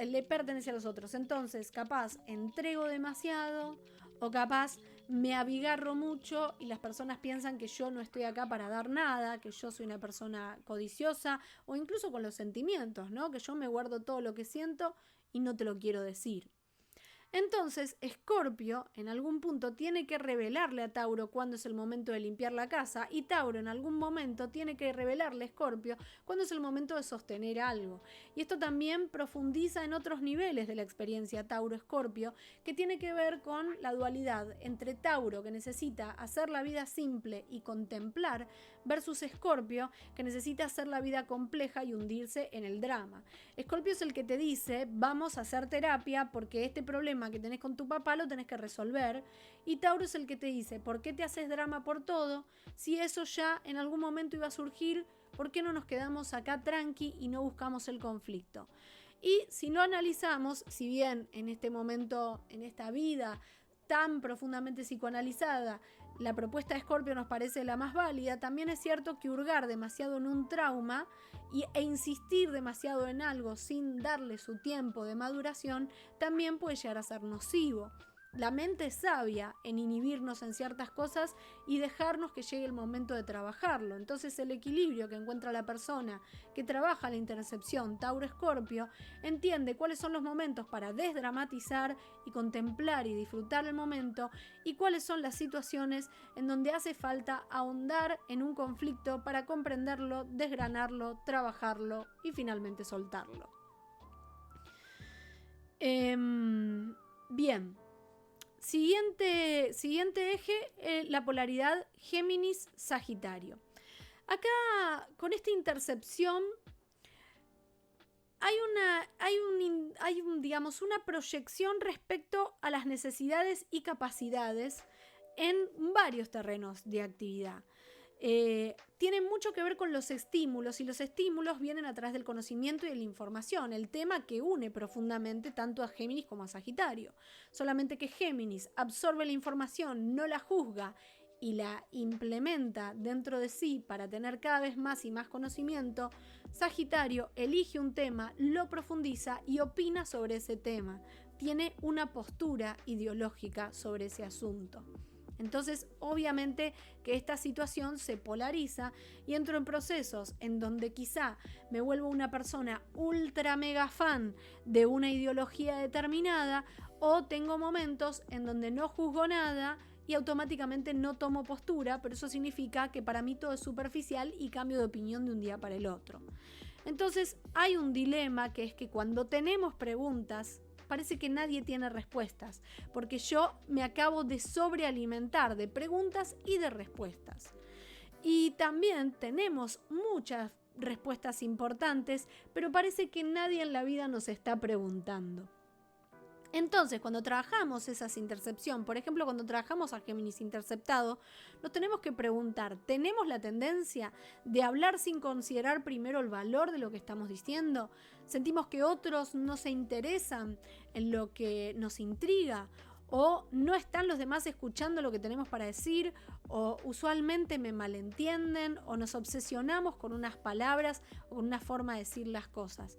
Le pertenece a los otros. Entonces, capaz entrego demasiado o capaz me abigarro mucho y las personas piensan que yo no estoy acá para dar nada, que yo soy una persona codiciosa, o incluso con los sentimientos, ¿no? Que yo me guardo todo lo que siento y no te lo quiero decir. Entonces, Escorpio en algún punto tiene que revelarle a Tauro cuándo es el momento de limpiar la casa, y Tauro en algún momento tiene que revelarle a Escorpio cuándo es el momento de sostener algo. Y esto también profundiza en otros niveles de la experiencia Tauro-Escorpio, que tiene que ver con la dualidad entre Tauro, que necesita hacer la vida simple y contemplar, versus Escorpio, que necesita hacer la vida compleja y hundirse en el drama. Escorpio es el que te dice, vamos a hacer terapia porque este problema que tenés con tu papá lo tenés que resolver, y Tauro es el que te dice, ¿por qué te haces drama por todo? Si eso ya en algún momento iba a surgir, ¿por qué no nos quedamos acá tranqui y no buscamos el conflicto? Y si no analizamos, si bien en este momento, en esta vida tan profundamente psicoanalizada, la propuesta de Escorpio nos parece la más válida, también es cierto que hurgar demasiado en un trauma e insistir demasiado en algo sin darle su tiempo de maduración también puede llegar a ser nocivo. La mente es sabia en inhibirnos en ciertas cosas y dejarnos que llegue el momento de trabajarlo. Entonces el equilibrio que encuentra la persona que trabaja la intercepción Tauro-Escorpio entiende cuáles son los momentos para desdramatizar y contemplar y disfrutar el momento, y cuáles son las situaciones en donde hace falta ahondar en un conflicto para comprenderlo, desgranarlo, trabajarlo y finalmente soltarlo. Bien. Siguiente eje, la polaridad Géminis-Sagitario. Acá, con esta intercepción, hay una proyección respecto a las necesidades y capacidades en varios terrenos de actividad. Tiene mucho que ver con los estímulos, y los estímulos vienen a través del conocimiento y de la información, el tema que une profundamente tanto a Géminis como a Sagitario. Solamente que Géminis absorbe la información, no la juzga y la implementa dentro de sí para tener cada vez más y más conocimiento. Sagitario elige un tema, lo profundiza y opina sobre ese tema. Tiene una postura ideológica sobre ese asunto. Entonces, obviamente que esta situación se polariza y entro en procesos en donde quizá me vuelvo una persona ultra mega fan de una ideología determinada, o tengo momentos en donde no juzgo nada y automáticamente no tomo postura, pero eso significa que para mí todo es superficial y cambio de opinión de un día para el otro. Entonces, hay un dilema, que es que cuando tenemos preguntas, parece que nadie tiene respuestas, porque yo me acabo de sobrealimentar de preguntas y de respuestas. Y también tenemos muchas respuestas importantes, pero parece que nadie en la vida nos está preguntando. Entonces, cuando trabajamos esas intercepción, por ejemplo, cuando trabajamos a Géminis interceptado, nos tenemos que preguntar, ¿tenemos la tendencia de hablar sin considerar primero el valor de lo que estamos diciendo? ¿Sentimos que otros no se interesan en lo que nos intriga? ¿O no están los demás escuchando lo que tenemos para decir? ¿O usualmente me malentienden? ¿O nos obsesionamos con unas palabras o con una forma de decir las cosas?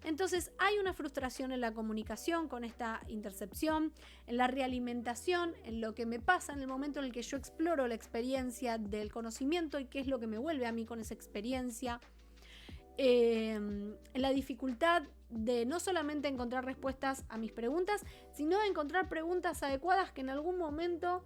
Entonces hay una frustración en la comunicación con esta intercepción, en la realimentación, en lo que me pasa en el momento en el que yo exploro la experiencia del conocimiento y qué es lo que me vuelve a mí con esa experiencia. En la dificultad de no solamente encontrar respuestas a mis preguntas, sino de encontrar preguntas adecuadas que en algún momento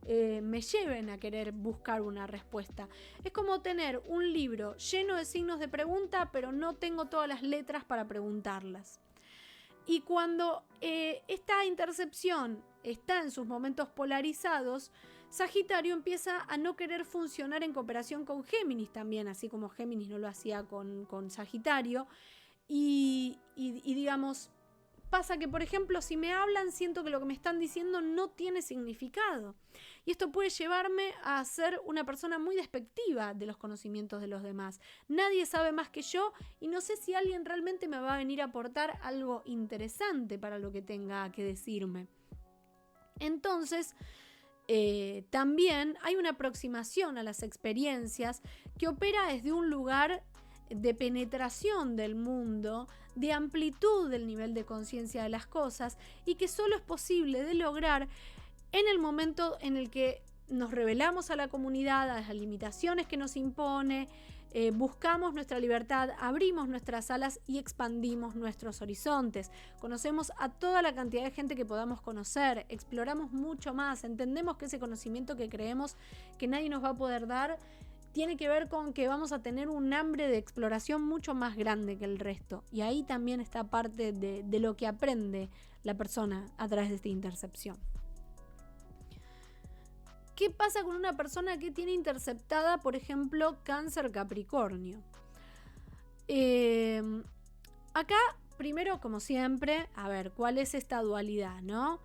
me lleven a querer buscar una respuesta. Es como tener un libro lleno de signos de pregunta, pero no tengo todas las letras para preguntarlas. Y cuando esta intercepción está en sus momentos polarizados, Sagitario empieza a no querer funcionar en cooperación con Géminis también, así como Géminis no lo hacía con Sagitario. Y digamos, pasa que, por ejemplo, si me hablan, siento que lo que me están diciendo no tiene significado. Y esto puede llevarme a ser una persona muy despectiva de los conocimientos de los demás. Nadie sabe más que yo y no sé si alguien realmente me va a venir a aportar algo interesante para lo que tenga que decirme. Entonces, también hay una aproximación a las experiencias que opera desde un lugar de penetración del mundo, de amplitud del nivel de conciencia de las cosas, y que solo es posible de lograr en el momento en el que nos revelamos a la comunidad, a las limitaciones que nos impone, buscamos nuestra libertad, abrimos nuestras alas y expandimos nuestros horizontes. Conocemos a toda la cantidad de gente que podamos conocer, exploramos mucho más, entendemos que ese conocimiento que creemos que nadie nos va a poder dar tiene que ver con que vamos a tener un hambre de exploración mucho más grande que el resto. Y ahí también está parte de lo que aprende la persona a través de esta intercepción. ¿Qué pasa con una persona que tiene interceptada, por ejemplo, Cáncer Capricornio? Acá, primero, como siempre, a ver, ¿cuál es esta dualidad, no?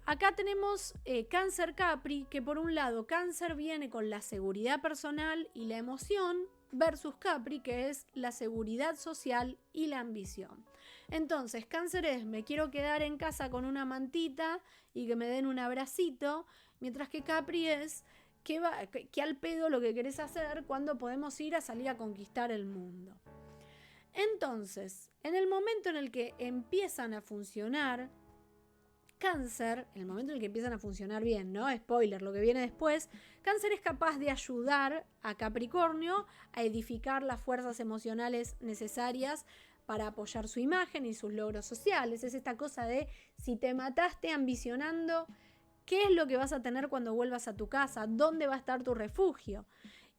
Acá tenemos Cáncer Capri, que por un lado Cáncer viene con la seguridad personal y la emoción, versus Capri, que es la seguridad social y la ambición. Entonces, Cáncer es, me quiero quedar en casa con una mantita y que me den un abracito, mientras que Capri es, que al pedo lo que querés hacer cuando podemos ir a salir a conquistar el mundo. Entonces, en el momento en el que empiezan a funcionar Cáncer, en el momento en el que empiezan a funcionar bien, ¿no? Spoiler, lo que viene después, Cáncer es capaz de ayudar a Capricornio a edificar las fuerzas emocionales necesarias para apoyar su imagen y sus logros sociales. Es esta cosa de, si te mataste ambicionando, ¿qué es lo que vas a tener cuando vuelvas a tu casa? ¿Dónde va a estar tu refugio?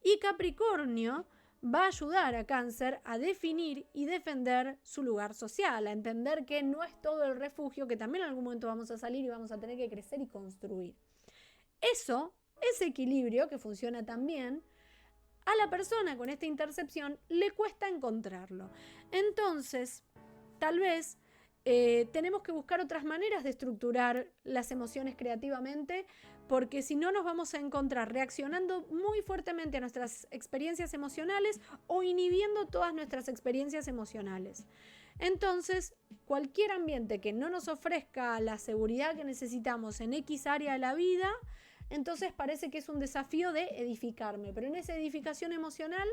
Y Capricornio va a ayudar a Cáncer a definir y defender su lugar social, a entender que no es todo el refugio, que también en algún momento vamos a salir y vamos a tener que crecer y construir. Ese equilibrio que funciona tan bien, a la persona con esta intercepción le cuesta encontrarlo. Entonces, tal vez tenemos que buscar otras maneras de estructurar las emociones creativamente, porque si no nos vamos a encontrar reaccionando muy fuertemente a nuestras experiencias emocionales o inhibiendo todas nuestras experiencias emocionales. Entonces, cualquier ambiente que no nos ofrezca la seguridad que necesitamos en X área de la vida, entonces parece que es un desafío de edificarme, pero en esa edificación emocional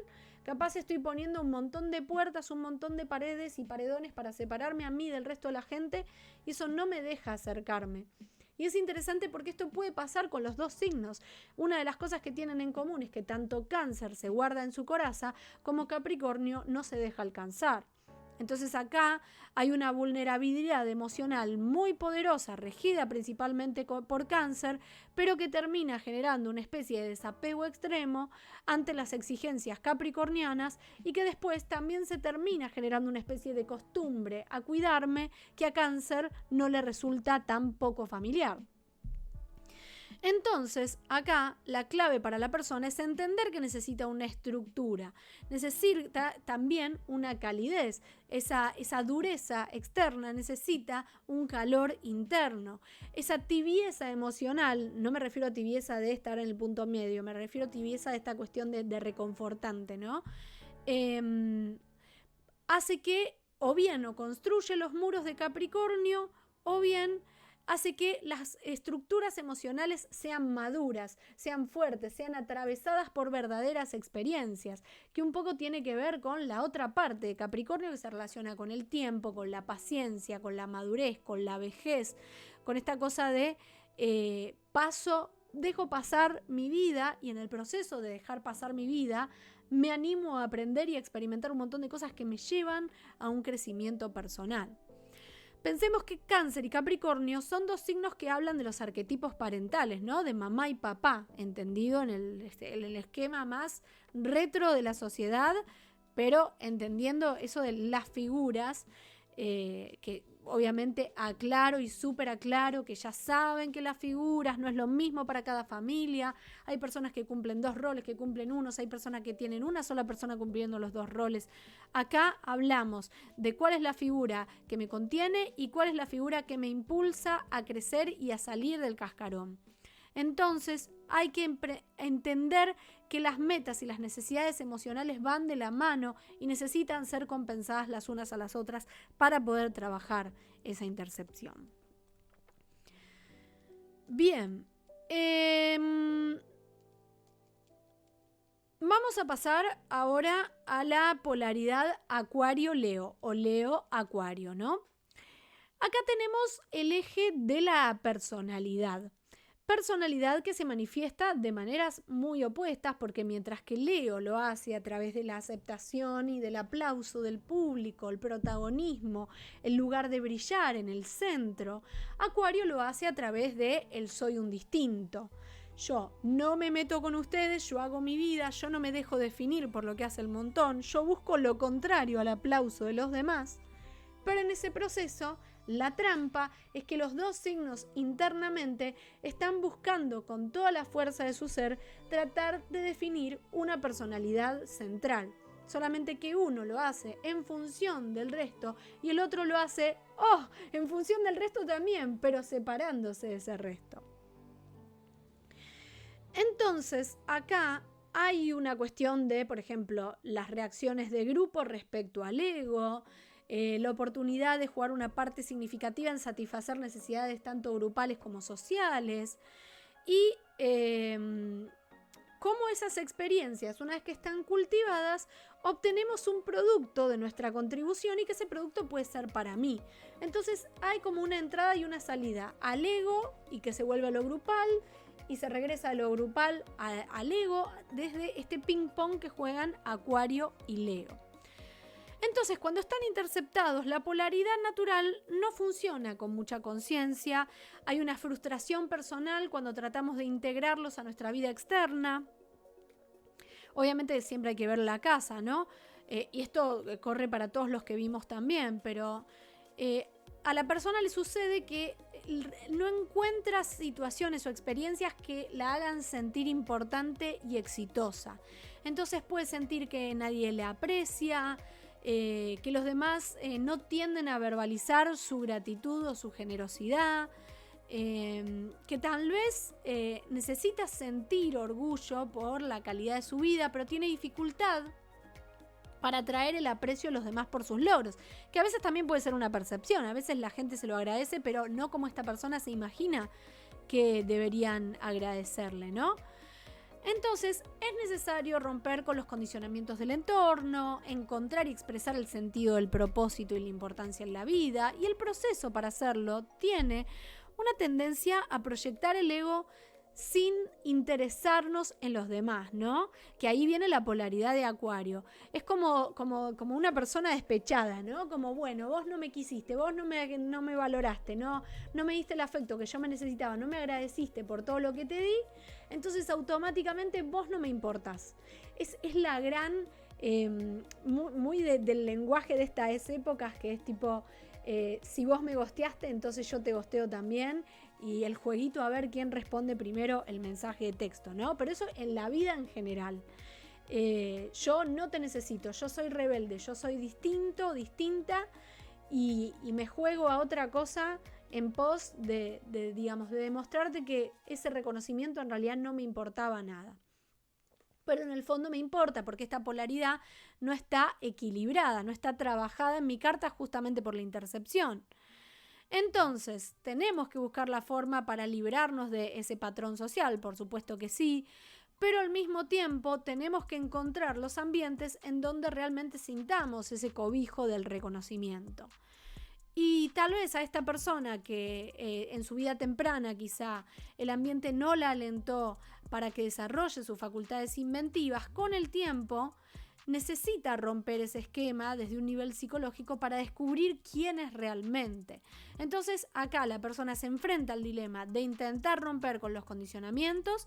capaz estoy poniendo un montón de puertas, un montón de paredes y paredones para separarme a mí del resto de la gente, y eso no me deja acercarme. Y es interesante porque esto puede pasar con los dos signos. Una de las cosas que tienen en común es que tanto Cáncer se guarda en su coraza como Capricornio no se deja alcanzar. Entonces acá hay una vulnerabilidad emocional muy poderosa, regida principalmente por Cáncer, pero que termina generando una especie de desapego extremo ante las exigencias capricornianas y que después también se termina generando una especie de costumbre a cuidarme que a Cáncer no le resulta tan poco familiar. Entonces, acá la clave para la persona es entender que necesita una estructura, necesita también una calidez, esa dureza externa necesita un calor interno, esa tibieza emocional, no me refiero a tibieza de estar en el punto medio, me refiero a tibieza de esta cuestión de reconfortante, ¿no? Hace que o bien o construye los muros de Capricornio o bien hace que las estructuras emocionales sean maduras, sean fuertes, sean atravesadas por verdaderas experiencias, que un poco tiene que ver con la otra parte de Capricornio que se relaciona con el tiempo, con la paciencia, con la madurez, con la vejez, con esta cosa de dejo pasar mi vida y en el proceso de dejar pasar mi vida me animo a aprender y a experimentar un montón de cosas que me llevan a un crecimiento personal. Pensemos que Cáncer y Capricornio son dos signos que hablan de los arquetipos parentales, ¿no? De mamá y papá, entendido en el esquema más retro de la sociedad, pero entendiendo eso de las figuras, que obviamente aclaro y súper aclaro que ya saben que las figuras no es lo mismo para cada familia. Hay personas que cumplen dos roles, que cumplen unos, hay personas que tienen una sola persona cumpliendo los dos roles. Acá hablamos de cuál es la figura que me contiene y cuál es la figura que me impulsa a crecer y a salir del cascarón. Entonces hay que entender que las metas y las necesidades emocionales van de la mano y necesitan ser compensadas las unas a las otras para poder trabajar esa intercepción. Bien, vamos a pasar ahora a la polaridad Acuario-Leo o Leo-Acuario, ¿no? Acá tenemos el eje de la personalidad. Personalidad que se manifiesta de maneras muy opuestas, porque mientras que Leo lo hace a través de la aceptación y del aplauso del público, el protagonismo, el lugar de brillar en el centro, Acuario lo hace a través de el soy un distinto. Yo no me meto con ustedes, yo hago mi vida, yo no me dejo definir por lo que hace el montón, yo busco lo contrario al aplauso de los demás. Pero en ese proceso, la trampa es que los dos signos internamente están buscando con toda la fuerza de su ser tratar de definir una personalidad central. Solamente que uno lo hace en función del resto y el otro lo hace, en función del resto también, pero separándose de ese resto. Entonces, acá hay una cuestión de, por ejemplo, las reacciones de grupo respecto al ego, la oportunidad de jugar una parte significativa en satisfacer necesidades tanto grupales como sociales y cómo esas experiencias, una vez que están cultivadas, obtenemos un producto de nuestra contribución y que ese producto puede ser para mí. Entonces hay como una entrada y una salida al ego y que se vuelve a lo grupal y se regresa a lo grupal al ego desde este ping pong que juegan Acuario y Leo. Entonces, cuando están interceptados, la polaridad natural no funciona con mucha conciencia. Hay una frustración personal cuando tratamos de integrarlos a nuestra vida externa. Obviamente siempre hay que ver la casa, ¿no? Y esto corre para todos los que vimos también, pero a la persona le sucede que no encuentra situaciones o experiencias que la hagan sentir importante y exitosa. Entonces puede sentir que nadie le aprecia, que los demás no tienden a verbalizar su gratitud o su generosidad, que tal vez necesita sentir orgullo por la calidad de su vida, pero tiene dificultad para atraer el aprecio de los demás por sus logros, que a veces también puede ser una percepción, a veces la gente se lo agradece, pero no como esta persona se imagina que deberían agradecerle, ¿no? Entonces es necesario romper con los condicionamientos del entorno, encontrar y expresar el sentido del propósito y la importancia en la vida, y el proceso para hacerlo tiene una tendencia a proyectar el ego sin interesarnos en los demás, ¿no? Que ahí viene la polaridad de Acuario. Es como una persona despechada, ¿no? Como, bueno, vos no me quisiste, vos no me valoraste, no me diste el afecto que yo me necesitaba, no me agradeciste por todo lo que te di, entonces automáticamente vos no me importás. Es la gran, muy del lenguaje de estas épocas, que es tipo, si vos me gosteaste, entonces yo te gosteo también, y el jueguito a ver quién responde primero el mensaje de texto, ¿no? Pero eso en la vida en general. Yo no te necesito, yo soy rebelde, yo soy distinto, distinta, y me juego a otra cosa en pos de demostrarte que ese reconocimiento en realidad no me importaba nada. Pero en el fondo me importa, porque esta polaridad no está equilibrada, no está trabajada en mi carta justamente por la intercepción. Entonces, ¿tenemos que buscar la forma para librarnos de ese patrón social? Por supuesto que sí, pero al mismo tiempo tenemos que encontrar los ambientes en donde realmente sintamos ese cobijo del reconocimiento. Y tal vez a esta persona que en su vida temprana quizá el ambiente no la alentó para que desarrolle sus facultades inventivas, con el tiempo necesita romper ese esquema desde un nivel psicológico para descubrir quién es realmente. Entonces acá la persona se enfrenta al dilema de intentar romper con los condicionamientos,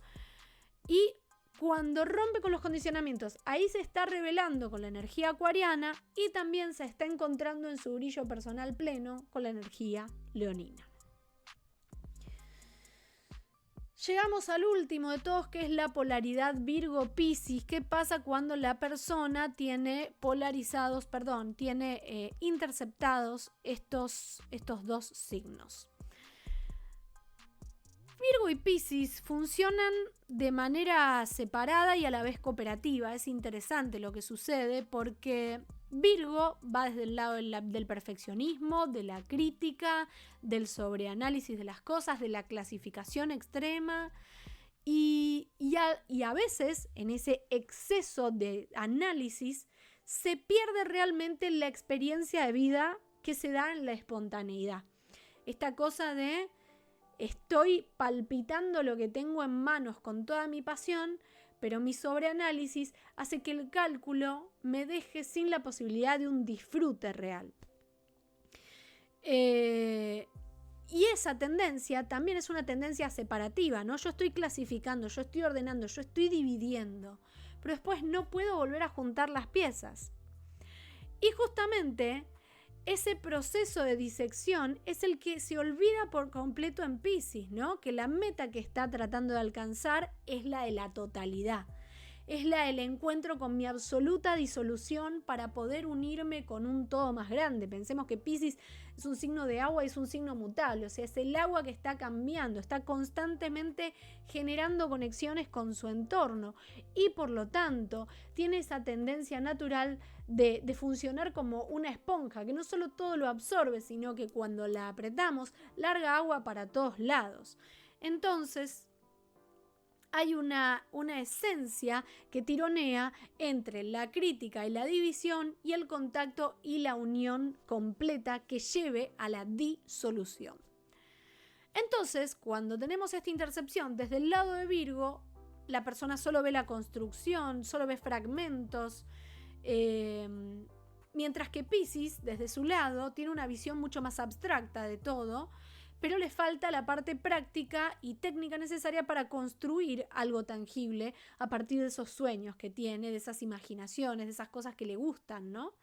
y cuando rompe con los condicionamientos, ahí se está revelando con la energía acuariana y también se está encontrando en su brillo personal pleno con la energía leonina. Llegamos al último de todos, que es la polaridad Virgo-Piscis. ¿Qué pasa cuando la persona tiene interceptados estos dos signos? Virgo y Piscis funcionan de manera separada y a la vez cooperativa. Es interesante lo que sucede, porque Virgo va desde el lado del perfeccionismo, de la crítica, del sobreanálisis de las cosas, de la clasificación extrema, y a veces en ese exceso de análisis se pierde realmente la experiencia de vida que se da en la espontaneidad. Esta cosa de estoy palpitando lo que tengo en manos con toda mi pasión, pero mi sobreanálisis hace que el cálculo me deje sin la posibilidad de un disfrute real. Y esa tendencia también es una tendencia separativa, ¿no? Yo estoy clasificando, yo estoy ordenando, yo estoy dividiendo, pero después no puedo volver a juntar las piezas. Y justamente ese proceso de disección es el que se olvida por completo en Piscis, ¿no? Que la meta que está tratando de alcanzar es la de la totalidad. Es la del encuentro con mi absoluta disolución para poder unirme con un todo más grande. Pensemos que Piscis es un signo de agua y es un signo mutable, o sea, es el agua que está cambiando, está constantemente generando conexiones con su entorno y por lo tanto tiene esa tendencia natural de funcionar como una esponja, que no solo todo lo absorbe, sino que cuando la apretamos, larga agua para todos lados. Entonces, hay una esencia que tironea entre la crítica y la división y el contacto y la unión completa que lleve a la disolución. Entonces, cuando tenemos esta intercepción desde el lado de Virgo, la persona solo ve la construcción, solo ve fragmentos, mientras que Piscis, desde su lado, tiene una visión mucho más abstracta de todo, pero le falta la parte práctica y técnica necesaria para construir algo tangible a partir de esos sueños que tiene, de esas imaginaciones, de esas cosas que le gustan, ¿no?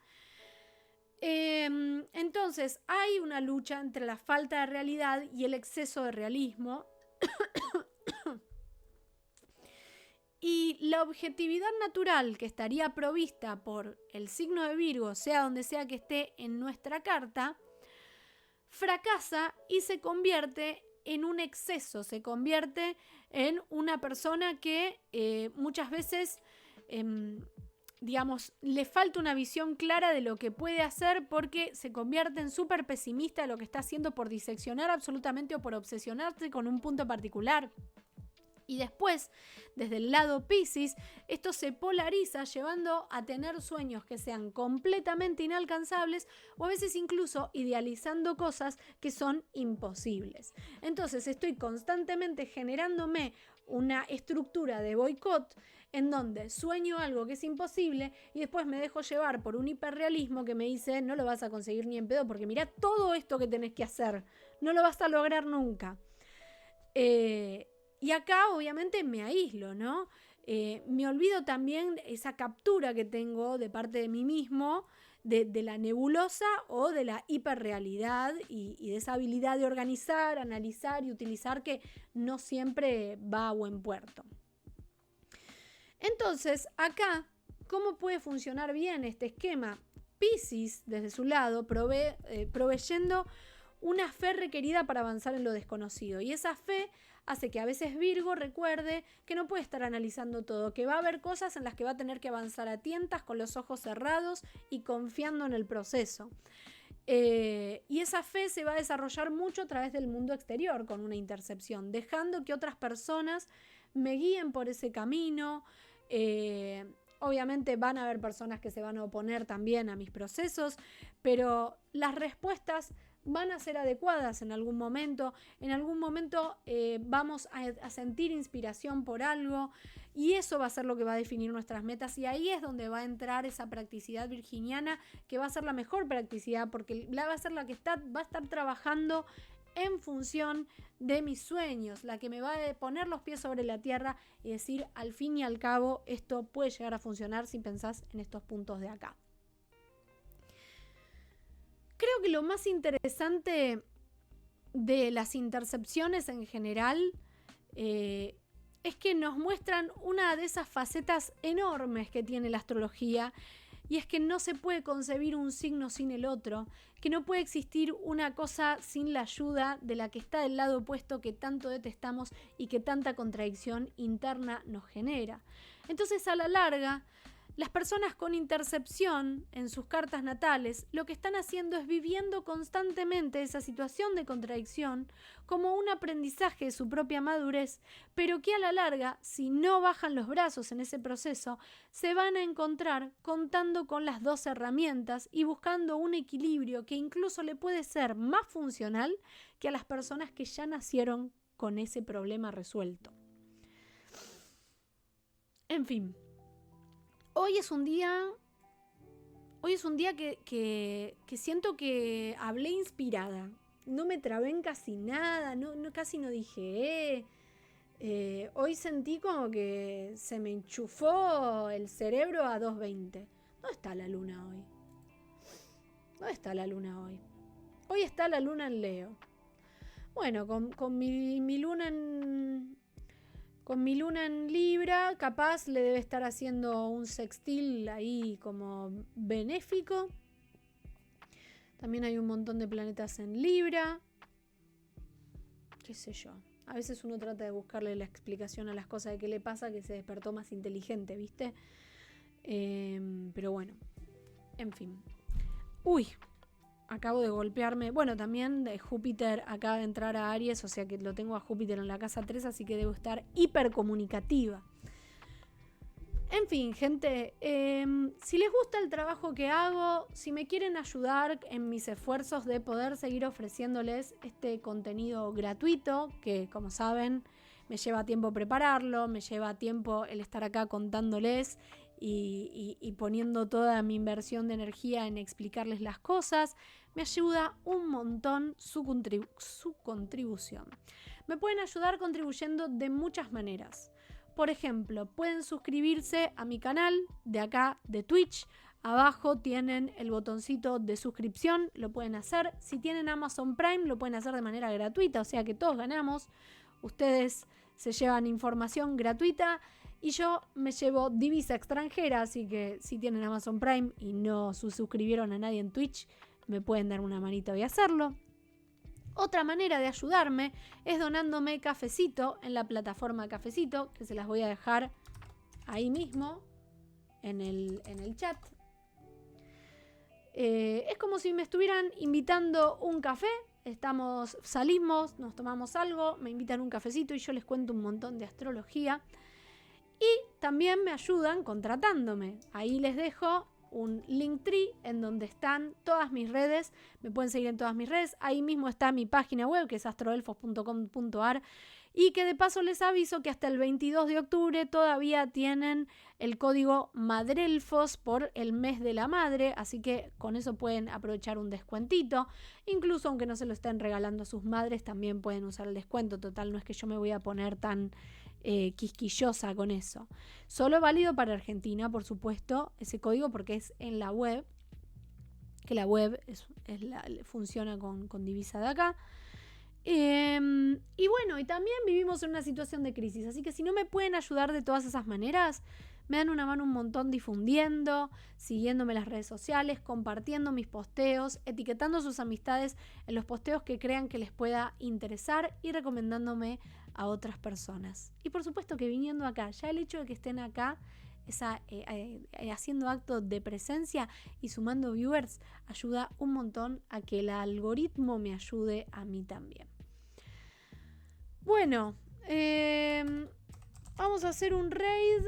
Entonces, hay una lucha entre la falta de realidad y el exceso de realismo. Y la objetividad natural que estaría provista por el signo de Virgo, sea donde sea que esté en nuestra carta, fracasa y se convierte en un exceso, se convierte en una persona que muchas veces, le falta una visión clara de lo que puede hacer porque se convierte en súper pesimista de lo que está haciendo por diseccionar absolutamente o por obsesionarse con un punto particular. Y después, desde el lado Piscis, esto se polariza llevando a tener sueños que sean completamente inalcanzables o a veces incluso idealizando cosas que son imposibles. Entonces estoy constantemente generándome una estructura de boicot en donde sueño algo que es imposible y después me dejo llevar por un hiperrealismo que me dice no lo vas a conseguir ni en pedo porque mirá todo esto que tenés que hacer, no lo vas a lograr nunca. Y acá obviamente me aíslo, ¿no? Me olvido también esa captura que tengo de parte de mí mismo de la nebulosa o de la hiperrealidad y de esa habilidad de organizar, analizar y utilizar que no siempre va a buen puerto. Entonces, acá, ¿cómo puede funcionar bien este esquema? Piscis, desde su lado, proveyendo una fe requerida para avanzar en lo desconocido. Y esa fe hace que a veces Virgo recuerde que no puede estar analizando todo, que va a haber cosas en las que va a tener que avanzar a tientas, con los ojos cerrados y confiando en el proceso. Y esa fe se va a desarrollar mucho a través del mundo exterior con una intercepción, dejando que otras personas me guíen por ese camino. Obviamente van a haber personas que se van a oponer también a mis procesos, pero las respuestas van a ser adecuadas en algún momento. En algún momento vamos a sentir inspiración por algo y eso va a ser lo que va a definir nuestras metas y ahí es donde va a entrar esa practicidad virginiana que va a ser la mejor practicidad porque va a ser la que va a estar trabajando en función de mis sueños, la que me va a poner los pies sobre la tierra y decir al fin y al cabo esto puede llegar a funcionar si pensás en estos puntos de acá. Creo que lo más interesante de las intercepciones en general es que nos muestran una de esas facetas enormes que tiene la astrología y es que no se puede concebir un signo sin el otro, que no puede existir una cosa sin la ayuda de la que está del lado opuesto que tanto detestamos y que tanta contradicción interna nos genera. Entonces, a la larga, Las personas con intercepción en sus cartas natales lo que están haciendo es viviendo constantemente esa situación de contradicción como un aprendizaje de su propia madurez, pero que a la larga, si no bajan los brazos en ese proceso, se van a encontrar contando con las dos herramientas y buscando un equilibrio que incluso le puede ser más funcional que a las personas que ya nacieron con ese problema resuelto. En fin. Hoy es un día que siento que hablé inspirada. No me trabé en casi nada, casi no dije. Hoy sentí como que se me enchufó el cerebro a 220. ¿Dónde está la luna hoy? ¿Dónde está la luna hoy? Hoy está la luna en Leo. Bueno, con mi luna en... Con mi luna en Libra, capaz le debe estar haciendo un sextil ahí como benéfico. También hay un montón de planetas en Libra. Qué sé yo. A veces uno trata de buscarle la explicación a las cosas de qué le pasa, que se despertó más inteligente, ¿viste? Pero bueno. En fin. Uy. Acabo de golpearme. Bueno, también Júpiter acaba de entrar a Aries, o sea que lo tengo a Júpiter en la casa 3, así que debo estar hipercomunicativa. En fin, gente, si les gusta el trabajo que hago, si me quieren ayudar en mis esfuerzos de poder seguir ofreciéndoles este contenido gratuito, que como saben, me lleva tiempo prepararlo, me lleva tiempo el estar acá contándoles y poniendo toda mi inversión de energía en explicarles las cosas, me ayuda un montón su contribución. Me pueden ayudar contribuyendo de muchas maneras. Por ejemplo, pueden suscribirse a mi canal de acá de Twitch. Abajo tienen el botoncito de suscripción, lo pueden hacer. Si tienen Amazon Prime, lo pueden hacer de manera gratuita, o sea que todos ganamos. Ustedes se llevan información gratuita y yo me llevo divisa extranjera, así que si tienen Amazon Prime y no suscribieron a nadie en Twitch, me pueden dar una manita y hacerlo. Otra manera de ayudarme es donándome cafecito en la plataforma Cafecito, que se las voy a dejar ahí mismo en el chat. Es como si me estuvieran invitando un café. Salimos, nos tomamos algo, me invitan un cafecito y yo les cuento un montón de astrología. Y también me ayudan contratándome. Ahí les dejo un Linktree en donde están todas mis redes. Me pueden seguir en todas mis redes. Ahí mismo está mi página web, que es astroelfos.com.ar. Y que de paso les aviso que hasta el 22 de octubre todavía tienen el código Madrelfos por el mes de la madre. Así que con eso pueden aprovechar un descuentito. Incluso aunque no se lo estén regalando a sus madres, también pueden usar el descuento. Total, no es que yo me voy a poner tan quisquillosa con eso. Solo válido para Argentina, por supuesto, ese código, porque es en la web, que la web funciona con divisa de acá. Y bueno, y también vivimos en una situación de crisis, así que si no me pueden ayudar de todas esas maneras, me dan una mano un montón difundiendo, siguiéndome en las redes sociales, compartiendo mis posteos, etiquetando a sus amistades en los posteos que crean que les pueda interesar y recomendándome a otras personas. Y por supuesto que viniendo acá, ya el hecho de que estén acá, haciendo acto de presencia y sumando viewers, ayuda un montón a que el algoritmo me ayude a mí también. Bueno, vamos a hacer un raid.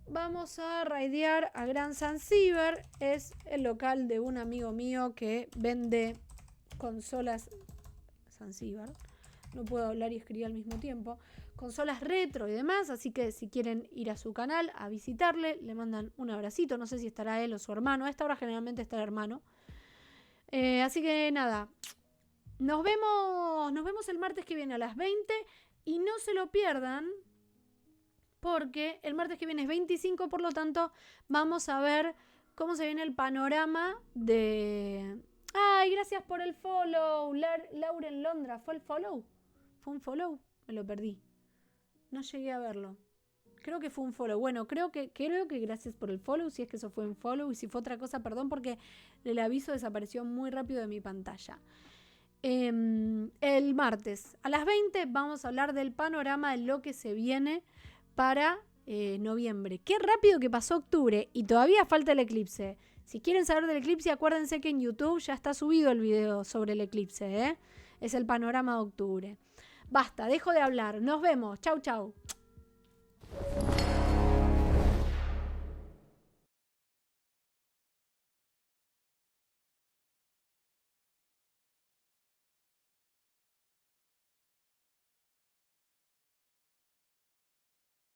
Vamos a raidear a Gran Zanzíbar. Es el local de un amigo mío que vende consolas. Zanzíbar. No puedo hablar y escribir al mismo tiempo. Consolas retro y demás. Así que si quieren ir a su canal a visitarle, le mandan un abracito. No sé si estará él o su hermano. A esta hora generalmente está el hermano. Así que nada. Nos vemos el martes que viene a las 20. Y no se lo pierdan, porque el martes que viene es 25, por lo tanto vamos a ver cómo se viene el panorama de... ¡Ay, gracias por el follow! Lauren Londra, ¿fue el follow? ¿Fue un follow? Me lo perdí. No llegué a verlo. Creo que fue un follow. Bueno, creo que gracias por el follow, si es que eso fue un follow. Y si fue otra cosa, perdón, porque el aviso desapareció muy rápido de mi pantalla. El martes a las 20 vamos a hablar del panorama de lo que se viene para noviembre. Qué rápido que pasó octubre y todavía falta el eclipse. Si quieren saber del eclipse, acuérdense que en YouTube ya está subido el video sobre el eclipse, ¿eh? Es el panorama de octubre. Basta, dejo de hablar. Nos vemos. Chau, chau.